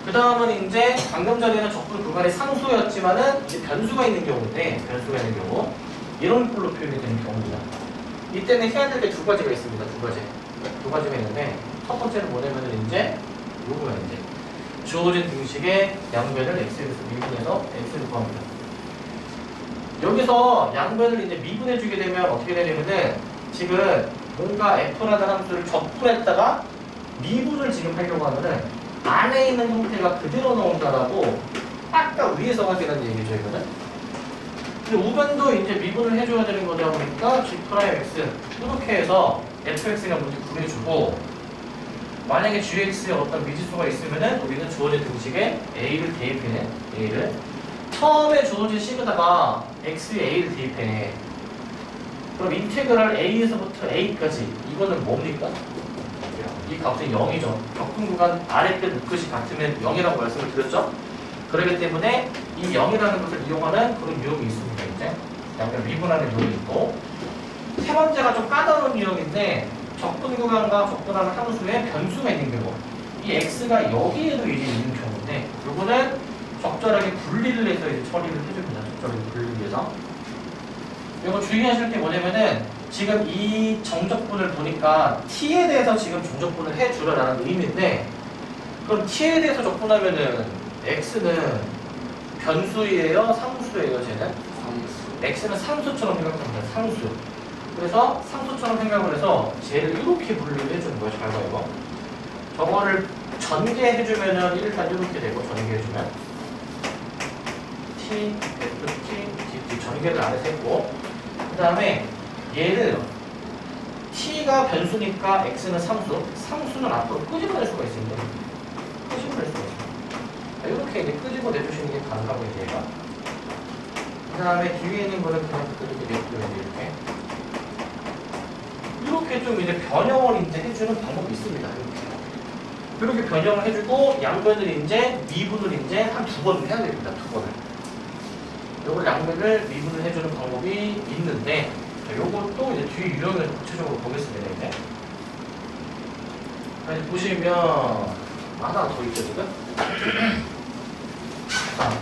S1: 그 다음은 이제 방금 전에는 적분 구간이 상수였지만은 이제 변수가 있는 경우인데 변수가 있는 경우 이런 걸로 표현이 되는 경우입니다. 이때는 해야 될 게 두 가지가 있습니다. 두 가지가 있는데 첫 번째는 뭐냐면은 이제 요거야 이제 주어진 등식의 양변을 x에서 미분해서 x를 구합니다. 여기서 양변을 이제 미분해주게 되면 어떻게 되냐면은 지금 뭔가 f라는 함수를 적분했다가 미분을 지금 하려고 하면은 안에 있는 형태가 그대로 나온다라고 아까 위에서 확인한 얘기죠 이거는. 근데 우변도 이제 미분을 해줘야 되는 거다 보니까 g'x 이렇게 해서 fx가 먼저 구해주고 만약에 gx에 어떤 미지수가 있으면은 우리는 주어진 등식에 a를 대입해. a를 처음에 주어진 식에다가 x에 a를 대입해. 그럼 인테그랄 a에서부터 a까지 이거는 뭡니까? 이 값은 0이죠. 적분 구간 아래 끝 끝이 같으면 0이라고 말씀을 드렸죠? 그렇기 때문에 이 0이라는 것을 이용하는 그런 유형이 있습니다. 이제 양변 미분하는 유형이 있고 세 번째가 좀 까다로운 유형인데 적분 구간과 적분하는 함수에 변수가 있는 경우 이 x가 여기에도 이제 있는 경우인데 요거는 적절하게 분리를 해서 이제 처리를 해줍니다. 적절하게 분리를 해서 이거 주의하실 게 뭐냐면은 지금 이 정적분을 보니까 t에 대해서 지금 정적분을 해주라는 의미인데 그럼 t에 대해서 적분하면은 x는 변수예요? 상수예요? 쟤는? x는 상수처럼 생각합니다. 상수. 그래서 상수처럼 생각을 해서 쟤를 이렇게 분류를 해주는 거예요. 잘 봐요. 저거를 전개해주면은 일단 이렇게 되고 전개해주면 t, f, t, dt 전개를 안에서 했고 그 다음에 얘를 t가 변수니까 x는 상수, 상수는 앞으로 끄집어낼 수가 있습니다. 끄집어낼 수가 있습니다. 이렇게 이제 끄집어내주시는 게 가능하고 이제 얘가. 그 다음에 뒤에 있는 거는 그냥 이렇게 내주면 이렇게 좀 이제 변형을 이제 해주는 방법이 있습니다. 이렇게 변형을 해주고 양변을 이제 미분을 이제 한 두 번을 해야 됩니다. 두 번을. 요걸 양변을 미분을 해주는 방법이 있는데 요것도 이제 뒤에 유형을 구체적으로 보겠습니다. 이제. 아니, 보시면 하나 더 있죠 지금. 자,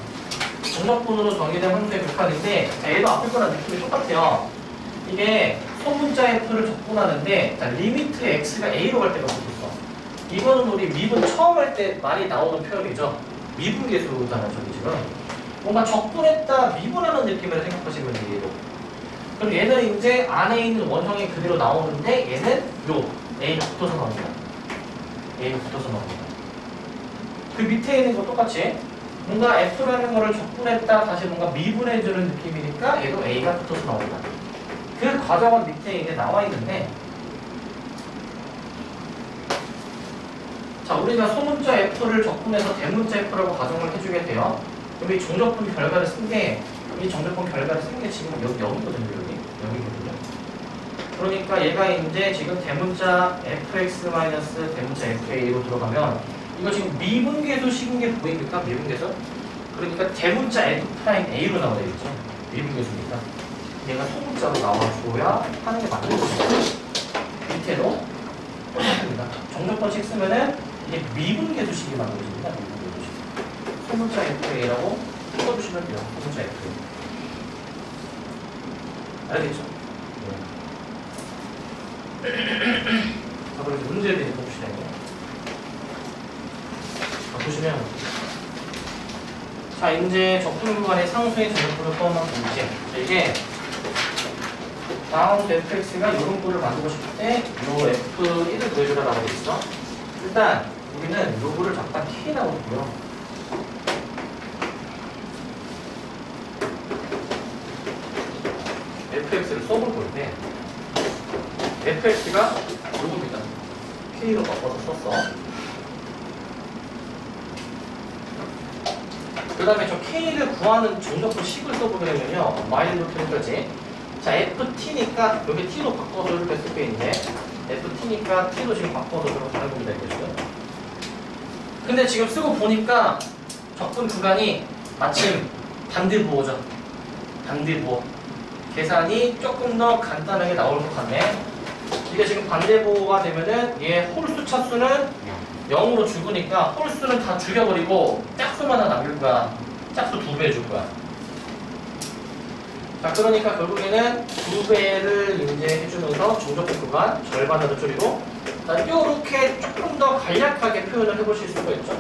S1: 정적분으로 정의된 함수의 극한인데 얘도 앞에 거랑 느낌이 똑같아요. 이게 소문자 f를 적분하는데 자, 리미트 x가 a로 갈 때가 붙었어. 이거는 우리 미분 처음 할 때 많이 나오는 표현이죠. 미분계수잖아요 저기 지금. 뭔가 적분했다 미분하는 느낌으로 생각하시면 돼요. 그럼 얘는 이제 안에 있는 원형이 그대로 나오는데 얘는 요 A가 붙어서 나옵니다. A가 붙어서 나옵니다. 그 밑에 있는 거 똑같이 뭔가 F라는 거를 적분했다 다시 뭔가 미분해주는 느낌이니까 얘도 A가 붙어서 나옵니다. 그 과정은 밑에 이제 나와 있는데 자 우리가 소문자 F를 적분해서 대문자 F라고 가정을 해주게 돼요. 그럼 이 정적분 결과를 쓴 게 이 정적분 결과를 쓴 게 지금 여기거든요. 여기거든요. 그러니까 얘가 이제 지금 대문자 fx 대문자 fa로 들어가면 이거 지금 미분계수식인 게 보입니까? 미분계수? 그러니까 대문자 f'a로 나와야 되겠죠. 미분계수니까. 얘가 소문자로 나와줘야 하는 게 맞는 거죠. 밑에도 똑같습니다. 정적분식 쓰면은 이게 미분계수식이 만들어집니다. 미분계수식. 소문자 fa라고 써주시면 돼요. 소문자 fa. 알겠죠? 네. 자, 그럼 이제 문제를 이제 봅시다. 자, 보시면 자, 이제 적분 구간의 상수의 정적분을 포함한 문제. 자, 이게 다음 fx가 이런 꼴을 만들고 싶을 때 요 f1을 구해주라고 돼 있어. 일단 우리는 요거를 잠깐 k라고 보고요. fx를 써볼 건데 fx가 요겁니다. k로 바꿔서 썼어. 그 다음에 저 k를 구하는 종족분 식을 써보게 되면요. 마이너스까지. 자, ft니까 여기 t로 바꿔서 이렇게 쓸 게 있는데 ft니까 t로 지금 바꿔서 이렇게 하는 겁니다. 이게. 근데 지금 쓰고 보니까 적분 구간이 마침 반대부호죠. 반대부호. 계산이 조금 더 간단하게 나올 것 같네. 이게 지금 반대부호가 되면은 얘 홀수 차수는 0으로 죽으니까 홀수는 다 죽여버리고 짝수만 하나 남길 거야. 짝수 2배 해줄 거야. 자, 그러니까 결국에는 2배를 이제 해주면서 종족분 구간 절반으로 줄이고 이렇게 조금 더 간략하게 표현을 해보실 수가 있죠.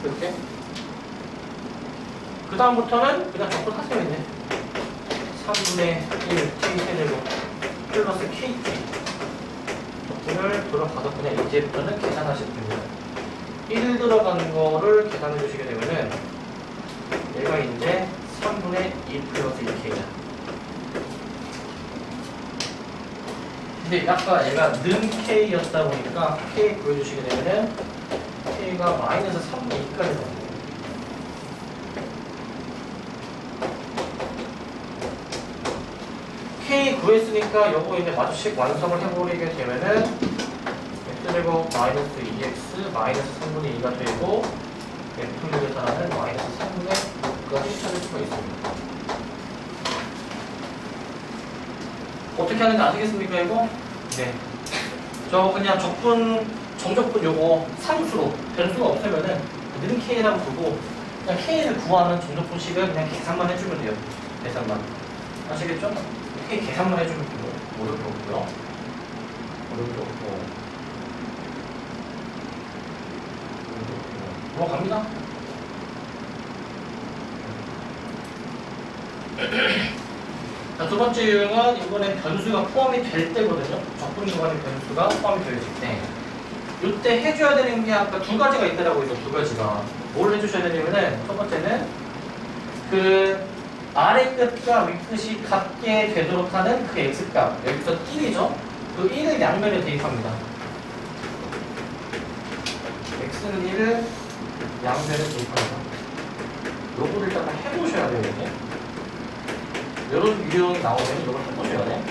S1: 이렇게. 그 다음부터는 그냥 적분 하세요. 이제 3분의 1 k 세제곱 플러스 kt 적분을 들어가서 그냥 이제부터는 계산하시면 됩니다. 1 들어가는 거를 계산해 주시게 되면은 얘가 이제 3분의 2 플러스 2k야. 근데 아까 얘가 는 k였다 보니까 k 구해주시게 되면은 k가 마이너스 3분의 2까지 나옵니다. k 구했으니까 요거 이제 마주식 완성을 해버리게 되면은 x제곱 마이너스 2x 마이너스 3분의 2가 되고 f6에 따라는 마이너스 3분의 6까지 찾을 수가 있습니다. 어떻게 하는지 아시겠습니까 이거? 네. 저 그냥 정적분 요거 상수로 변수가 없으면은 는 k라고 두고 그냥 k를 구하는 정적분식을 그냥 계산만 해주면 돼요. 계산만. 아시겠죠? k 계산만 해주면 돼요. 어려울 거 없고요. 어려울 거 없고. 넘어갑니다. 자, 두 번째 유형은 이번엔 변수가 포함이 될 때거든요. 적분 구간의 변수가 포함이 되어질 때. 이때 해줘야 되는 게 아까 두 가지가 있다라고 해서 두 가지가. 뭘 해주셔야 되냐면은 첫 번째는 그 아래 끝과 윗 끝이 같게 되도록 하는 그 x값. 여기서 1이죠. 그 1을 양면에 대입합니다. x는 1을 양면에 대입합니다. 요거를 일단 해보셔야 돼요. 이게. 이런 유형이 나오면 이걸 해보셔야 돼.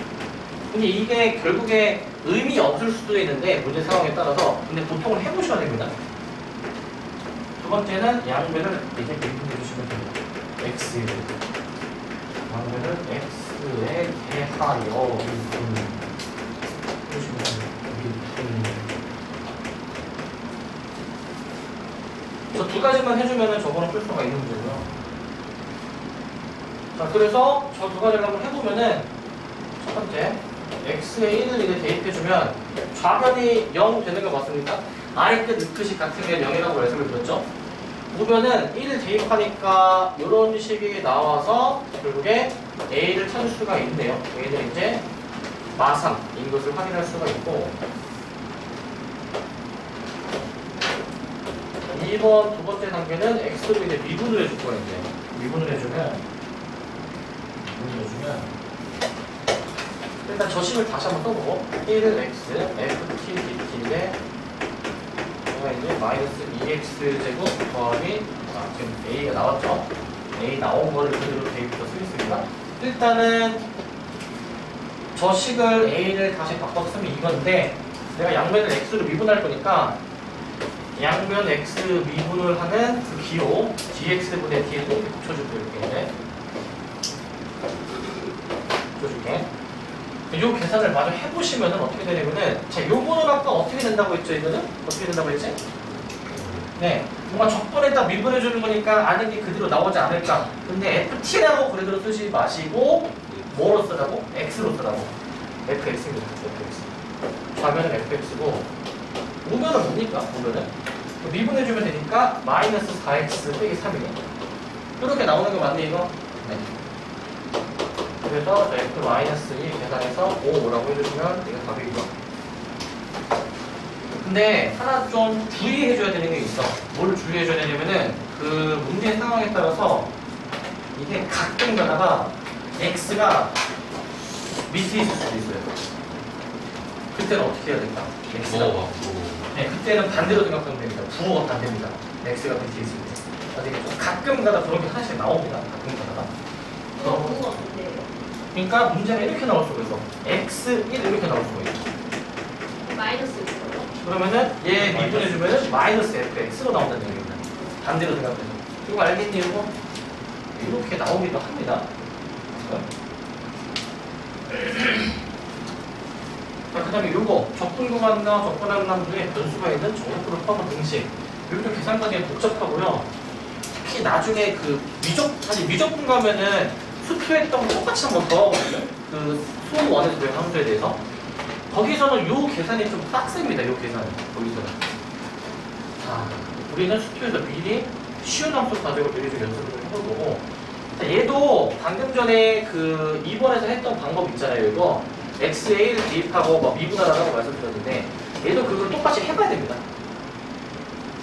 S1: 근데 이게 결국에 의미 없을 수도 있는데 문제 상황에 따라서 근데 보통은 해보셔야 됩니다. 두 번째는 양면을 이렇게 대입해 주시면 됩니다. x에 양면을 x에 대하여 해주시면 됩니다. 저 두 가지만 해주면 저거는 풀 수가 있는 문제고요. 자, 그래서 저 두 가지를 한번 해보면은 첫 번째 x에 1을 이렇게 대입해주면 좌변이 0 되는 거 맞습니까? 아래 끝, 윗 끝이 같은 게 0이라고 말씀을 드렸죠? 보면은 1을 대입하니까 이런 식이 나와서 결국에 a를 찾을 수가 있네요. a는 이제 마삼인 것을 확인할 수가 있고 2번 두 번째 단계는 x로 이제 미분을 해줄 거예요. 이제 미분을 해주면 일단 저 식을 다시 한번 써보고 1은 x, ft, dt인데 제가 이제 마이너스 2x 제곱 더하기 지금 a가 나왔죠? a 나온 거를 그대로 대입해서 쓰겠습니다. 일단은 저 식을 a를 다시 바꿔서 쓰면 이건데 내가 양면을 x로 미분할 거니까 양면 x 미분을 하는 그 기호 dx분의 d를 이렇게 붙여줄게요. 이렇게 이제 붙여줄게. 이 계산을 마저 해보시면 어떻게 되냐면은 자, 요거는 아까 어떻게 된다고 했죠? 이거는? 어떻게 된다고 했지? 네, 뭔가 적분에다 미분해주는 거니까 아는 게 그대로 나오지 않을까. 근데 ft라고 그대로 쓰지 마시고 뭐로 쓰라고? x로 쓰라고. fx입니다. fx. 좌면은 fx고 우변은 뭡니까? 우변은? 미분해주면 되니까 마이너스 4x 빼기 3이네. 이렇게 나오는 거 맞네 이거? 네. 그래서 F-1 계산해서 5 뭐라고 해주시면 이게 답이고요. 근데 하나 좀 주의해줘야 되는 게 있어. 뭘 주의해줘야 되냐면은 그 문제 상황에 따라서 이게 가끔 가다가 X가 밑에 있을 수도 있어요. 그때는 어떻게 해야 될까? X가 네, 그때는 반대로 생각하면 됩니다. 부호가 반대입니다. X가 밑에 있을 때. 아시겠죠? 가끔 가다 그런 게 하나씩 나옵니다. 가끔 가다가.
S4: 뭐가 뭔데요?
S1: 그러니까 문제가 이렇게 나올 수가 있어. X1 이렇게 나올 수가 있어.
S4: 마이너스 있어요?
S1: 그러면은 얘 미분해주면은 마이너스 fx로 나온다는 얘기입니다. 반대로 생각해서. 이거 알겠니 이거? 이렇게 나오기도 합니다. 자, 그 다음에 요거 적분 구간과 적분하는 함수에 변수가 있는 정목부를 포함한 등식. 이렇게 계산까지 복잡하고요. 특히 나중에 그 사실 미적분 가면은 수표했던 거 똑같이 한번 더 하거든요. 그 수업 원에서 배운 함수에 대해서. 거기서는 요 계산이 좀 빡셉니다. 요 계산이. 거기서는. 자, 우리는 수표에서 미리 쉬운 함수 가지고 미리 좀 연습을 좀 해볼 거고. 자, 얘도 방금 전에 그 2번에서 했던 방법 있잖아요. 이거. XA를 대입하고 막 미분하라고 말씀드렸는데, 얘도 그걸 똑같이 해봐야 됩니다.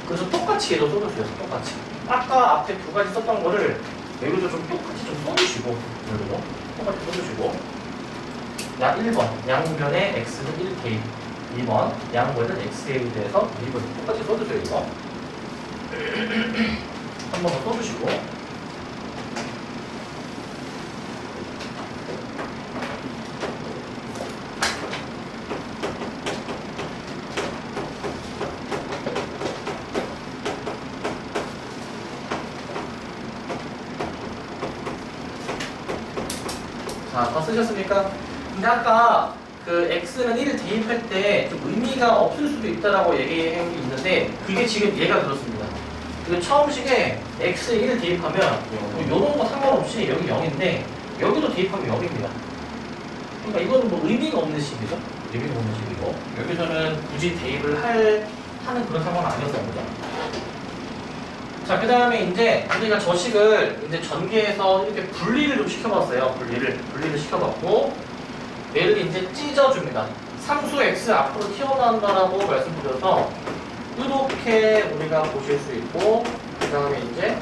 S1: 그래서 똑같이 얘도 써주세요. 똑같이. 아까 앞에 두 가지 썼던 거를 여기도 좀 똑같이 좀 써주시고, 여기도 똑같이 써주시고. 야 1번 양변에 x는 1 대입 2번 양변은 x에 대해서 2번 똑같이 써주세요. 이거 한 번 더 써주시고 자, 다 쓰셨습니까? 근데 아까 그 x는 1을 대입할 때 좀 의미가 없을 수도 있다라고 얘기한 게 있는데 그게 지금 얘가 그렇습니다. 그 처음식에 x에 1을 대입하면 요런 거 상관없이 여기 0인데 여기도 대입하면 0입니다. 그러니까 이거는 뭐 의미가 없는 식이죠. 의미가 없는 식이고 여기서는 굳이 대입을 하는 그런 상황은 아니었던 거죠. 자, 그 다음에 이제 우리가 저 식을 이제 전개해서 이렇게 분리를 좀 시켜봤어요. 분리를 시켜봤고 얘를 이제 찢어줍니다. 상수 x 앞으로 튀어나온다라고 말씀드려서 이렇게 우리가 보실 수 있고 그 다음에 이제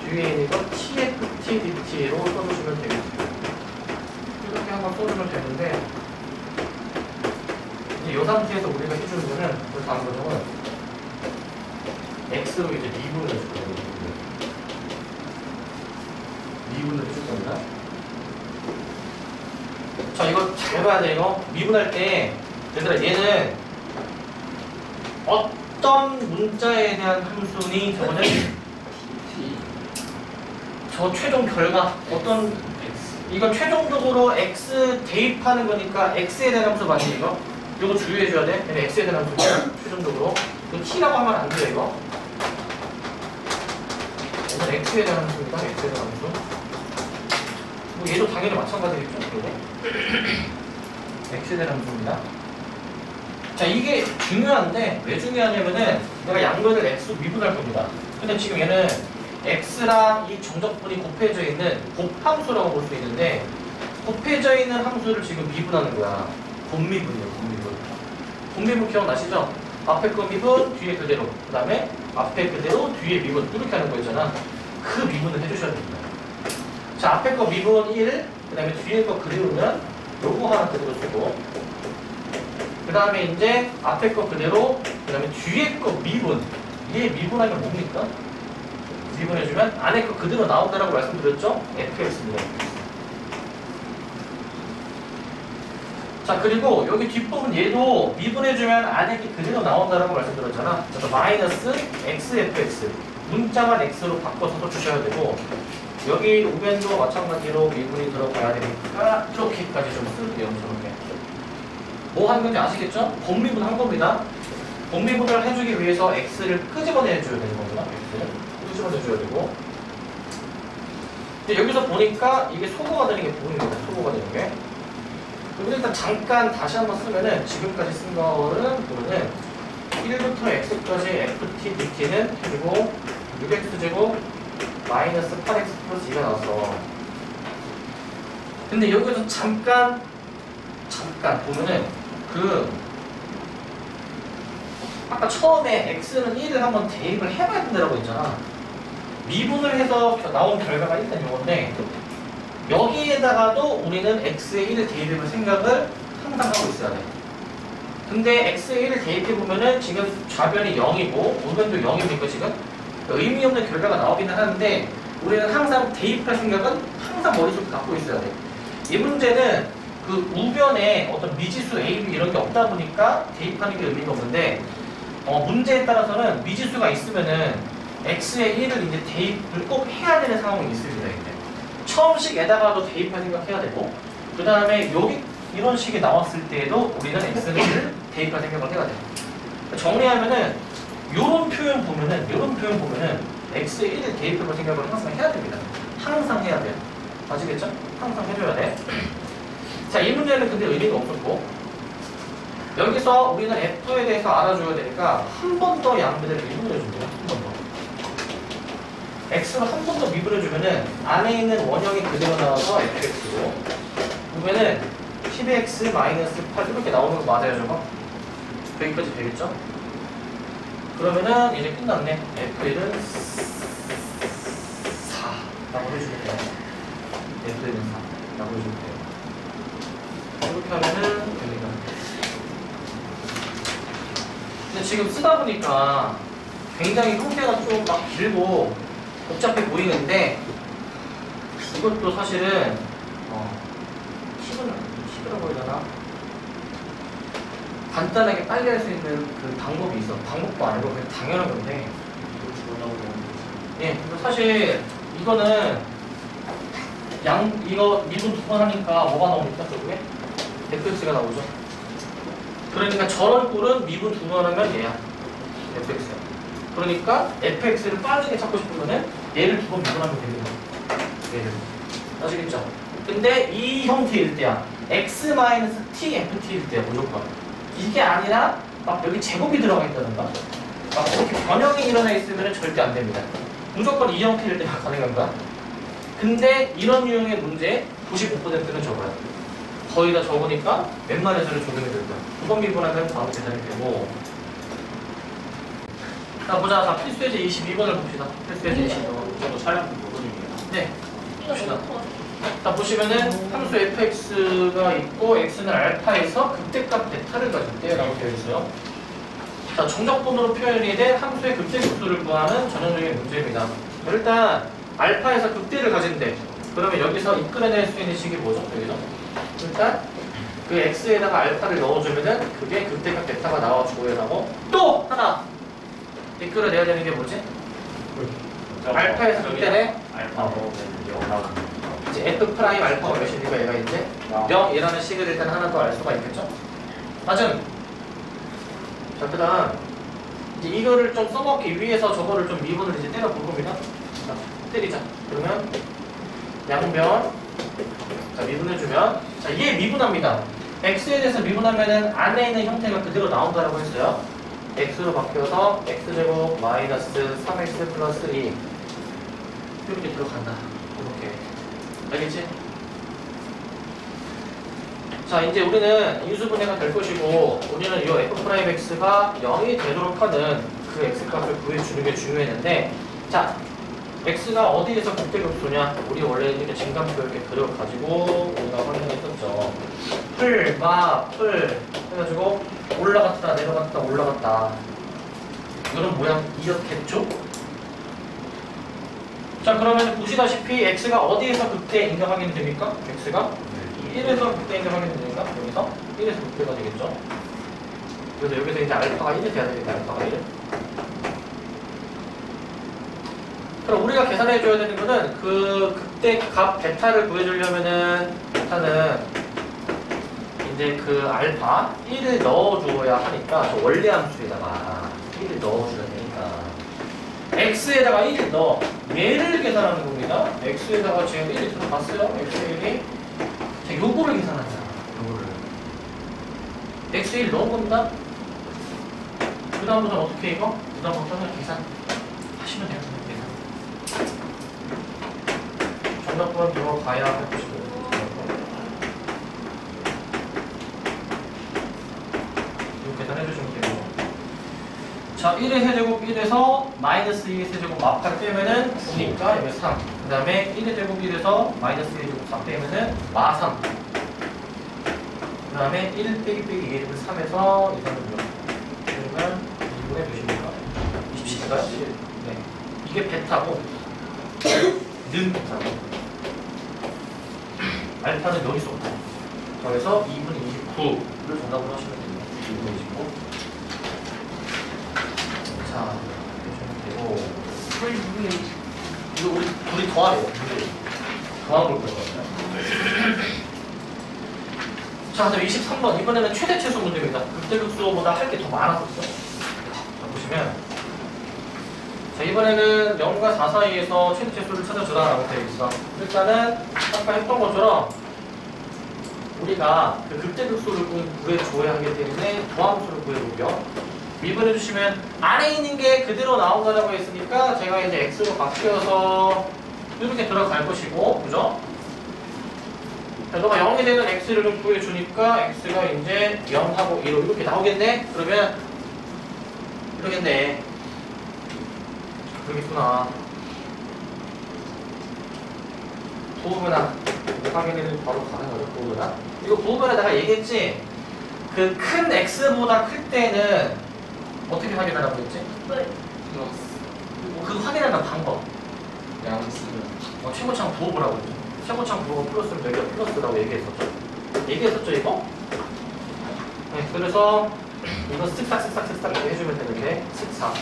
S1: 뒤에 있는 거 tft dt로 써주시면 되겠습니다. 이렇게 한번 써주면 되는데 이제 이 상태에서 우리가 해주는 거는 그 다음 과정은 x로 이제 미분을 해줄 거예요. 미분을 해줄 겁니다. 자, 이거 잘 봐야 돼, 이거. 미분할 때, 얘들아, 얘는 어떤 문자에 대한 함수니 저거는 저 최종 결과, 어떤, 이건 최종적으로 x 대입하는 거니까 x에 대한 함수 맞니, 이거? 이거 주의해줘야 돼. 얘는 x에 대한 함수고, 최종적으로. 이거 t라고 하면 안 돼요, 이거. 얘는 x에 대한 함수입니다, x에 대한 함수. 뭐 얘도 당연히 마찬가지겠죠, 그리고. x에 대한 함수입니다. 자, 이게 중요한데 왜 중요하냐면은 내가 양변을 x로 미분할 겁니다. 근데 지금 얘는 x랑 이 정적분이 곱해져 있는 곱함수라고 볼 수 있는데 곱해져 있는 함수를 지금 미분하는 거야. 곱미분이에요, 곱미분. 곱미분 기억나시죠? 앞에 거 미분, 뒤에 그대로. 그 다음에 앞에 그대로, 뒤에 미분. 이렇게 하는 거 있잖아. 그 미분을 해주셔야 됩니다. 자, 앞에 거 미분 1, 그 다음에 뒤에 거 그대로면 요거 하나 그대로 쓰고 그 다음에 이제 앞에 거 그대로 그 다음에 뒤에 거 미분 얘 미분하면 뭡니까? 미분해주면 안에 거 그대로 나온다라고 말씀드렸죠? fx입니다. 자, 그리고 여기 뒷부분 얘도 미분해주면 안에 게 그대로 나온다라고 말씀드렸잖아. 그래서 마이너스 xfx 문자만 x로 바꿔서 써주셔야 되고 여기 우변도 마찬가지로 미분이 들어가야 되니까 이렇게까지 좀 쓸게요. 저렇게. 뭐 하는 건지 아시겠죠? 곱미분 한 겁니다. 곱미분을 해주기 위해서 x를 끄집어내줘야 되는 겁니다. x를 끄집어내줘야 되고 근데 여기서 보니까 이게 소거가 되는 게 보입니다. 소거가 되는 게. 그리고 일단 잠깐 다시 한번 쓰면은 지금까지 쓴 거는 보면은 1부터 x까지 ft dt는 해주고 6x제곱 마이너스 8x 플러스 2가 나왔어. 근데 여기서 잠깐 보면은 아까 처음에 x는 1을 한번 대입을 해봐야 된다고 했잖아. 미분을 해서 나온 결과가 일단 요건데 여기에다가도 우리는 x에 1을 대입해볼 생각을 항상 하고 있어야 돼. 근데 x에 1을 대입해보면은 지금 좌변이 0이고 우변도 0이니까 지금 의미 없는 결과가 나오기는 하는데 우리는 항상 대입할 생각은 항상 머릿속에 갖고 있어야 돼. 이 문제는 그 우변에 어떤 미지수 a, b 이런 게 없다 보니까 대입하는 게 의미가 없는데 문제에 따라서는 미지수가 있으면은 x에 1을 이제 대입을 꼭 해야 되는 상황이 있습니다. 이제 처음 식에다가도 대입할 생각해야 되고 그 다음에 여기 이런 식이 나왔을 때에도 우리는 x는 1을 대입할 생각을 해야 돼. 정리하면은 요런 표현 보면은 x에 1을 대입해볼 생각을 항상 해야 됩니다. 항상 해야 돼요. 아시겠죠? 항상 해줘야 돼. 자, 이 문제는 근데 의미가 없었고 여기서 우리는 f에 대해서 알아줘야 되니까 한 번 더 양배대를 미분해줍니다. 한 번 더. x로 한 번 더 미분해주면은 안에 있는 원형이 그대로 나와서 fx로 보면은 12x 마이너스 8 이렇게 나오는 거 맞아요, 저거? 여기까지 되겠죠? 그러면은 이제 끝났네. f1은 4라고 해주면 돼요. f1은 4라고 해주면 돼요. 이렇게 하면은 됩니다. 근데 지금 쓰다 보니까 굉장히 형태가 좀 막 길고 복잡해 보이는데 이것도 사실은 식으라고 해야 되나? 간단하게 빨리 할 수 있는 그 방법이 있어. 방법도 아니고 그냥 당연한 건데 예, 그리고 사실 이거는 이거 미분 두 번 하니까 뭐가 나옵니까? 저쪽에? fx가 나오죠. 그러니까 저런 꼴은 미분 두 번 하면 얘야. fx야. 그러니까 fx를 빠르게 찾고 싶으면은 얘를 두 번 미분하면 됩니다. 얘를. 아시겠죠? 근데 이 형태일 때야. x-t ft일 때야, 무조건. 이게 아니라 막 여기 제곱이 들어가 있다던가 막 그렇게 변형이 일어나 있으면 절대 안 됩니다. 무조건 이 형태일 때만 가능한 거야. 근데 이런 유형의 문제 95%는 적어요. 거의 다 적으니까 웬만해서는 적용이 된다. 두 번 미분하면 바로 계산이 되고. 자, 보자. 자, 필수예제 22번을 봅시다. 필수예제 22번.
S3: 저도 촬영 부분입니다.
S1: 네.
S4: 이거 너무 커.
S1: 자, 보시면은 함수 fx가 있고 x는 알파에서 극대값 베타를 가질 때라고 되어 있어요. 자, 정적분으로 표현이 된 함수의 극대급수를 구하는 전형적인 문제입니다. 일단 알파에서 극대를 가진대. 그러면 여기서 이끌어낼 수 있는 식이 뭐죠? 여기서? 일단 그 x에다가 알파를 넣어주면은 그게 극대값 베타가 나와줘야 하고 또 하나 이끌어내야 되는 게 뭐지? 알파에서 극대네.
S3: 알파 먹으면 영락.
S1: 이제 f 프라임 알파가 몇이니까 얘가 이제 0이라는 식을 일단 하나 더 알 수가 있겠죠? 맞음. 자, 그 다음 이제 이거를 좀 써먹기 위해서 저거를 좀 미분을 이제 때려 볼 겁니다. 자, 때리자. 그러면 양변 자, 미분해주면 자, 얘 미분합니다. x에 대해서 미분하면은 안에 있는 형태가 그대로 나온다라고 했어요. x로 바뀌어서 x제곱 마이너스 3x 플러스 2 이렇게 들어간다. 이렇게 알겠지? 자, 이제 우리는 인수분해가 될 것이고 우리는 이 f'x가 0이 되도록 하는 그 x값을 구해주는 게 중요했는데 자, x가 어디에서 극대급수냐? 우리 원래 이렇게 진감표 이렇게 그려가지고 우리가 확인했었죠. 풀, 마, 풀 해가지고 올라갔다 내려갔다 올라갔다 이런 모양이었겠죠? 자, 그러면 보시다시피 x가 어디에서 극대인가 확인이 됩니까? x가 1에서 극대인가 확인이 됩니까? 여기서 1에서 극대가 되겠죠? 그래서 여기서 이제 알파가 1이 돼야 되겠다. 알파가 1. 그럼 우리가 계산해줘야 되는 거는 그 극대 값 베타를 구해주려면은 베타는 이제 그 알파 1을 넣어줘야 하니까 저 원래 함수에다가 1을 넣어줘야 되니까 x에다가 1을 넣어 얘를 계산하는 겁니다. x에다가 지금 1이 들어갔어요. x1이 자, 요거를 계산하자. 요거를 x1 넣은 겁니다. 그 다음부터는 어떻게 이거? 그 다음부터는 계산 하시면 돼요. 계산 정답만 들어가야 할 것이고 자, 1의 세제곱 1에서 마이너스 2의 세제곱 마팔 빼면은 9니까 여기 3. 그 다음에 1의 제곱 1에서 마이너스 2의 제곱 4 빼면은 마 3. 그 다음에 1 빼기 2의 제곱 3에서 2, 3은 6. 그러면 2분의 몇입니까? 27인가요? 네. 이게 베타고, 는 베타고. 알파는 여기서부터. 그래서 2분의 29를 정답으로 하시면 됩니다. 2분의 29. 자, 이렇게 되고. 이거 우리 둘이 더하래요. 더하고 볼 거예요. 자, 그다음 23번. 이번에는 최대 최소 문제입니다. 극대극소보다 할 게 더 많았었죠. 자, 보시면. 자, 이번에는 0과 4 사이에서 최대 최소를 찾아주라라고 되어 있어. 일단은 아까 했던 것처럼 우리가 그 극대극소를 구해줘야 하기 때문에 도함수를 구해보고요. 미분해 주시면 안에 있는 게 그대로 나온 거라고 했으니까 제가 이제 x로 바뀌어서 이렇게 들어갈 것이고, 그죠? 자, 너가 0이 되는 x를 좀 구해주니까 x가 이제 0하고 1로 이렇게 나오겠네? 그러면 이러겠네. 그러겠구나. 부호변화 확인을 바로 가는 거죠. 부호변화. 이거 부호변화 내가 얘기했지? 그 큰 x보다 클 때는 어떻게 확인하라고 했지? 그 확인하는 방법. 최고창 부호보라고 했죠. 최고창 부호 플러스는 여기가 플러스라고 얘기했었죠. 얘기했었죠, 이거? 네, 그래서 이거 쓱싹 이렇게 해주면 되는데, 쓱싹.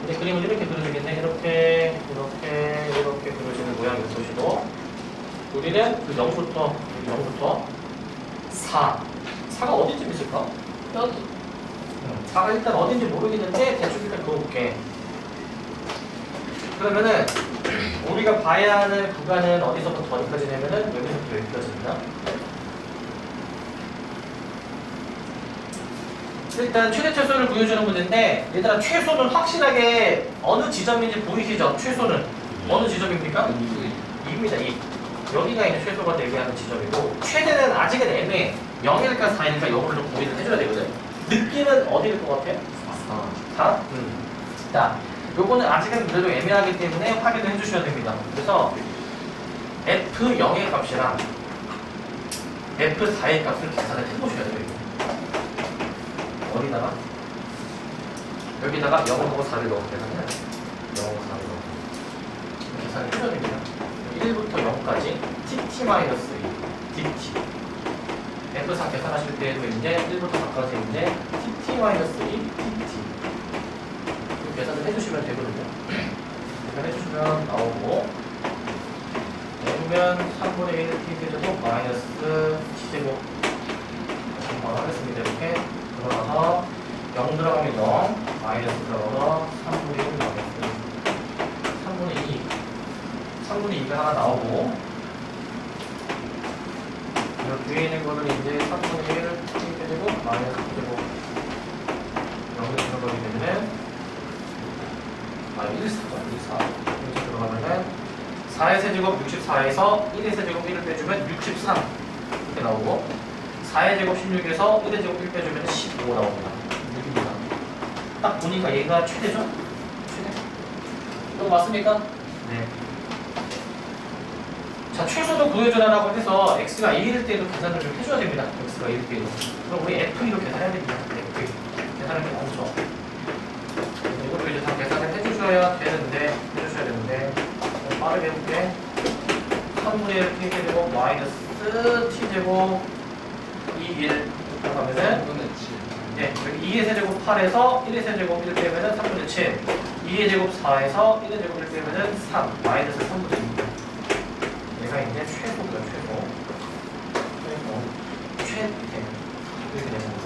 S1: 이제 그림을 이렇게 그려주겠네. 이렇게 그려지는 모양이 있으시고, 우리는 그 0부터 4. 4가 어디쯤 있을까?
S4: 여기.
S1: 4가 일단 어딘지 모르겠는데 대충 일단 그어볼게. 그러면은 우리가 봐야 하는 구간은 어디서부터 어디까지냐면은 여기서부터 여기까지입니다. 일단 최대 최소를 구해주는 문제인데, 얘들아 최소는 확실하게 어느 지점인지 보이시죠? 최소는 어느 지점입니까? 2입니다. 2. 여기가 이제 최소가 되게 지점이고, 최대는 아직은 애매해. 0일까 4일까 0으로 좀 고민을 해줘야 되거든. 느낌은 어디일 것 같아요? 4? 자, 요거는 아직은 그래도 애매하기 때문에 확인을 해주셔야 됩니다. 그래서 F0의 값이랑 F4의 값을 계산을 해보셔야 돼요. 어디다가? 여기다가 0하고 4를 넣으면 되잖아요. 0하고 4를 넣으면 계산을 해줘야 됩니다. 1부터 0까지 tt-2 dt. F4 계산하실 때에도 이제 1부터 4까지 이제 tt-2 dt. 계산을 해주시면 되거든요. 계산해주시면 나오고, 내보면 3분의 1 t제곱 마이너스 t제곱 한번 하겠습니다. 이렇게 들어가서 0 들어가면 0, 마이너스 들어가서 3분의 1 마이너스 3분의 2가 하나 나오고, 이 뒤에 있는 거를 이제 3분의 1 t제곱 마이너스 t제곱 0을 들어가게 되면은 1, 4 이렇게 들어가면은 4의 세제곱 64에서 1의 세제곱 1을 빼주면 63 이렇게 나오고, 4의 제곱 16에서 1의 제곱 1 빼주면 15 나옵니다. 6입니다. 딱 보니까 얘가 최대죠? 최대? 이거 맞습니까? 네. 자, 최소도 구해주라고 해서 x가 1일 때도 계산을 좀 해줘야 됩니다. x가 1일 때도. 그럼 우리 f2로 계산해야 됩니다. f2. 계산할 게 많죠. 이것도 이제 다 계산을 해주셔야 되는데, 빠르게 해볼게. 3분의 1 t제곱 마이너스 t제곱 2, 1 들어가면은 네, 여기 2의 세제곱 8에서 1의 세제곱 1 빼면은 3분의 7, 2의 제곱 4에서 1의 제곱 1 빼면은 3, 마이너스 3분의 2. 얘가 이제 최소고요, 최대. 이렇게 되는 거고.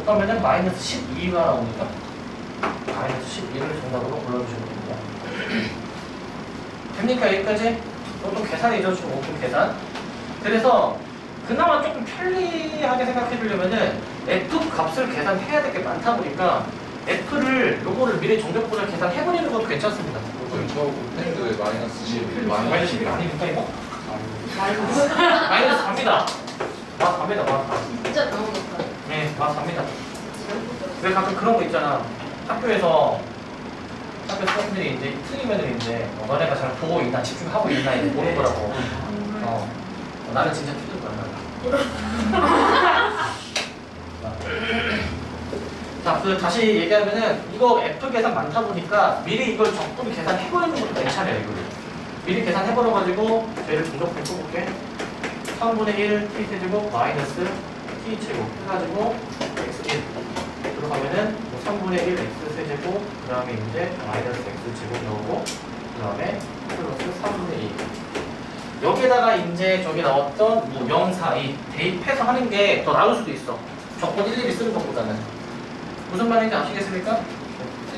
S1: 그러면은 마이너스 12가 나오니까 마이너스 12를 정답으로 골라주시면 됩니다. 됩니까? 여기까지? 이것도 계산이죠, 지금 오픈 계산. 그래서 그나마 조금 편리하게 생각해 주려면은 F 값을 계산해야 될 게 많다 보니까 F를 요거를 미리 정적보다 계산해버리는 것도 괜찮습니다.
S5: 저 못했는데 왜 마이너스 10?
S1: 마이너스 10이 아닙니까 이거?
S2: 마이너스.
S1: 마이너스 4입니다. 마 4입니다. 마 4.
S4: 진짜 너무 높아요.
S1: 네, 마 4입니다.
S4: 잘못 들었어요.
S1: 왜 가끔 그런 거 있잖아. 학교 선생님들이 이제 틀리면은 이제 너네가 잘 보고 있나 집중하고 있나 이제 보는 거라고. 나는 진짜 틀린 거야. 자, 그 다시 얘기하면은 이거 F 계산 많다 보니까 미리 이걸 적분 계산해버리는 것도 괜찮아요. 이거 미리 계산해버려가지고 쟤를 종족분 써볼게. 3분의 1 t 세제곱 마이너스 t 제곱 해가지고 x1 들어가면은 3분의 1 x 세제곱 그 다음에 이제 마이너스 x 제곱 나오고 그 다음에 플러스 3분의 2 여기에다가 이제 저기 나왔던 뭐 0, 4, 2 대입해서 하는 게 더 나을 수도 있어. 적분 일일이 쓰는 것보다는. 무슨 말인지 아시겠습니까?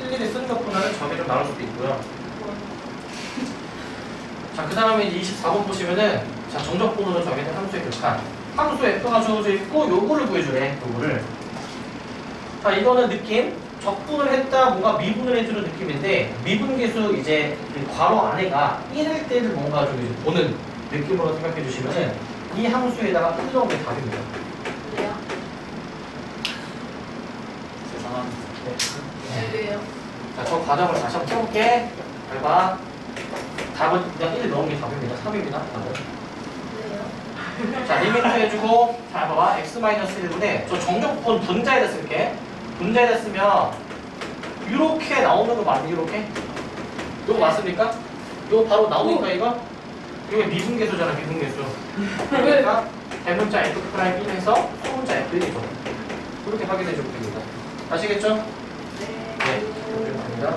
S1: 일일이 쓰는 것보다는 저게 좀 나을 수도 있고요. 자, 그 다음에 이제 24번 보시면은 자, 정적분으로 정해진 함수의 극한. 함수 F가 주어져 있고 요거를 구해주래. 요거를. 자, 이거는 느낌. 적분을 했다 뭔가 미분을 해주는 느낌인데 미분계수 이제 그 괄호 안에가 1일 때를 뭔가 좀 이제 보는 느낌으로 생각해 주시면은 이 함수에다가 1 넣은 게 답입니다.
S4: 왜요?
S1: 네.
S4: 왜요?
S1: 자, 저 과정을 다시 한번 쳐볼게. 잘 봐. 답은 그냥 1 넣은 게 답입니다. 3입니다. 답은.
S4: 왜요?
S1: 자, 리미트 해주고, 자, 봐봐. x-1분에 저 정적분 분자에다 쓸게. 분자에다 쓰면, 이렇게 나오는 거 맞니? 이렇게? 이거 맞습니까? 이거 바로 나오니까 이거? 이게 미분계수잖아, 미분계수. 그러니까, 대문자 F'1 해서 소문자 F1이죠. 그렇게 확인해 주면 됩니다. 아시겠죠? 네. 이렇게 갑니다.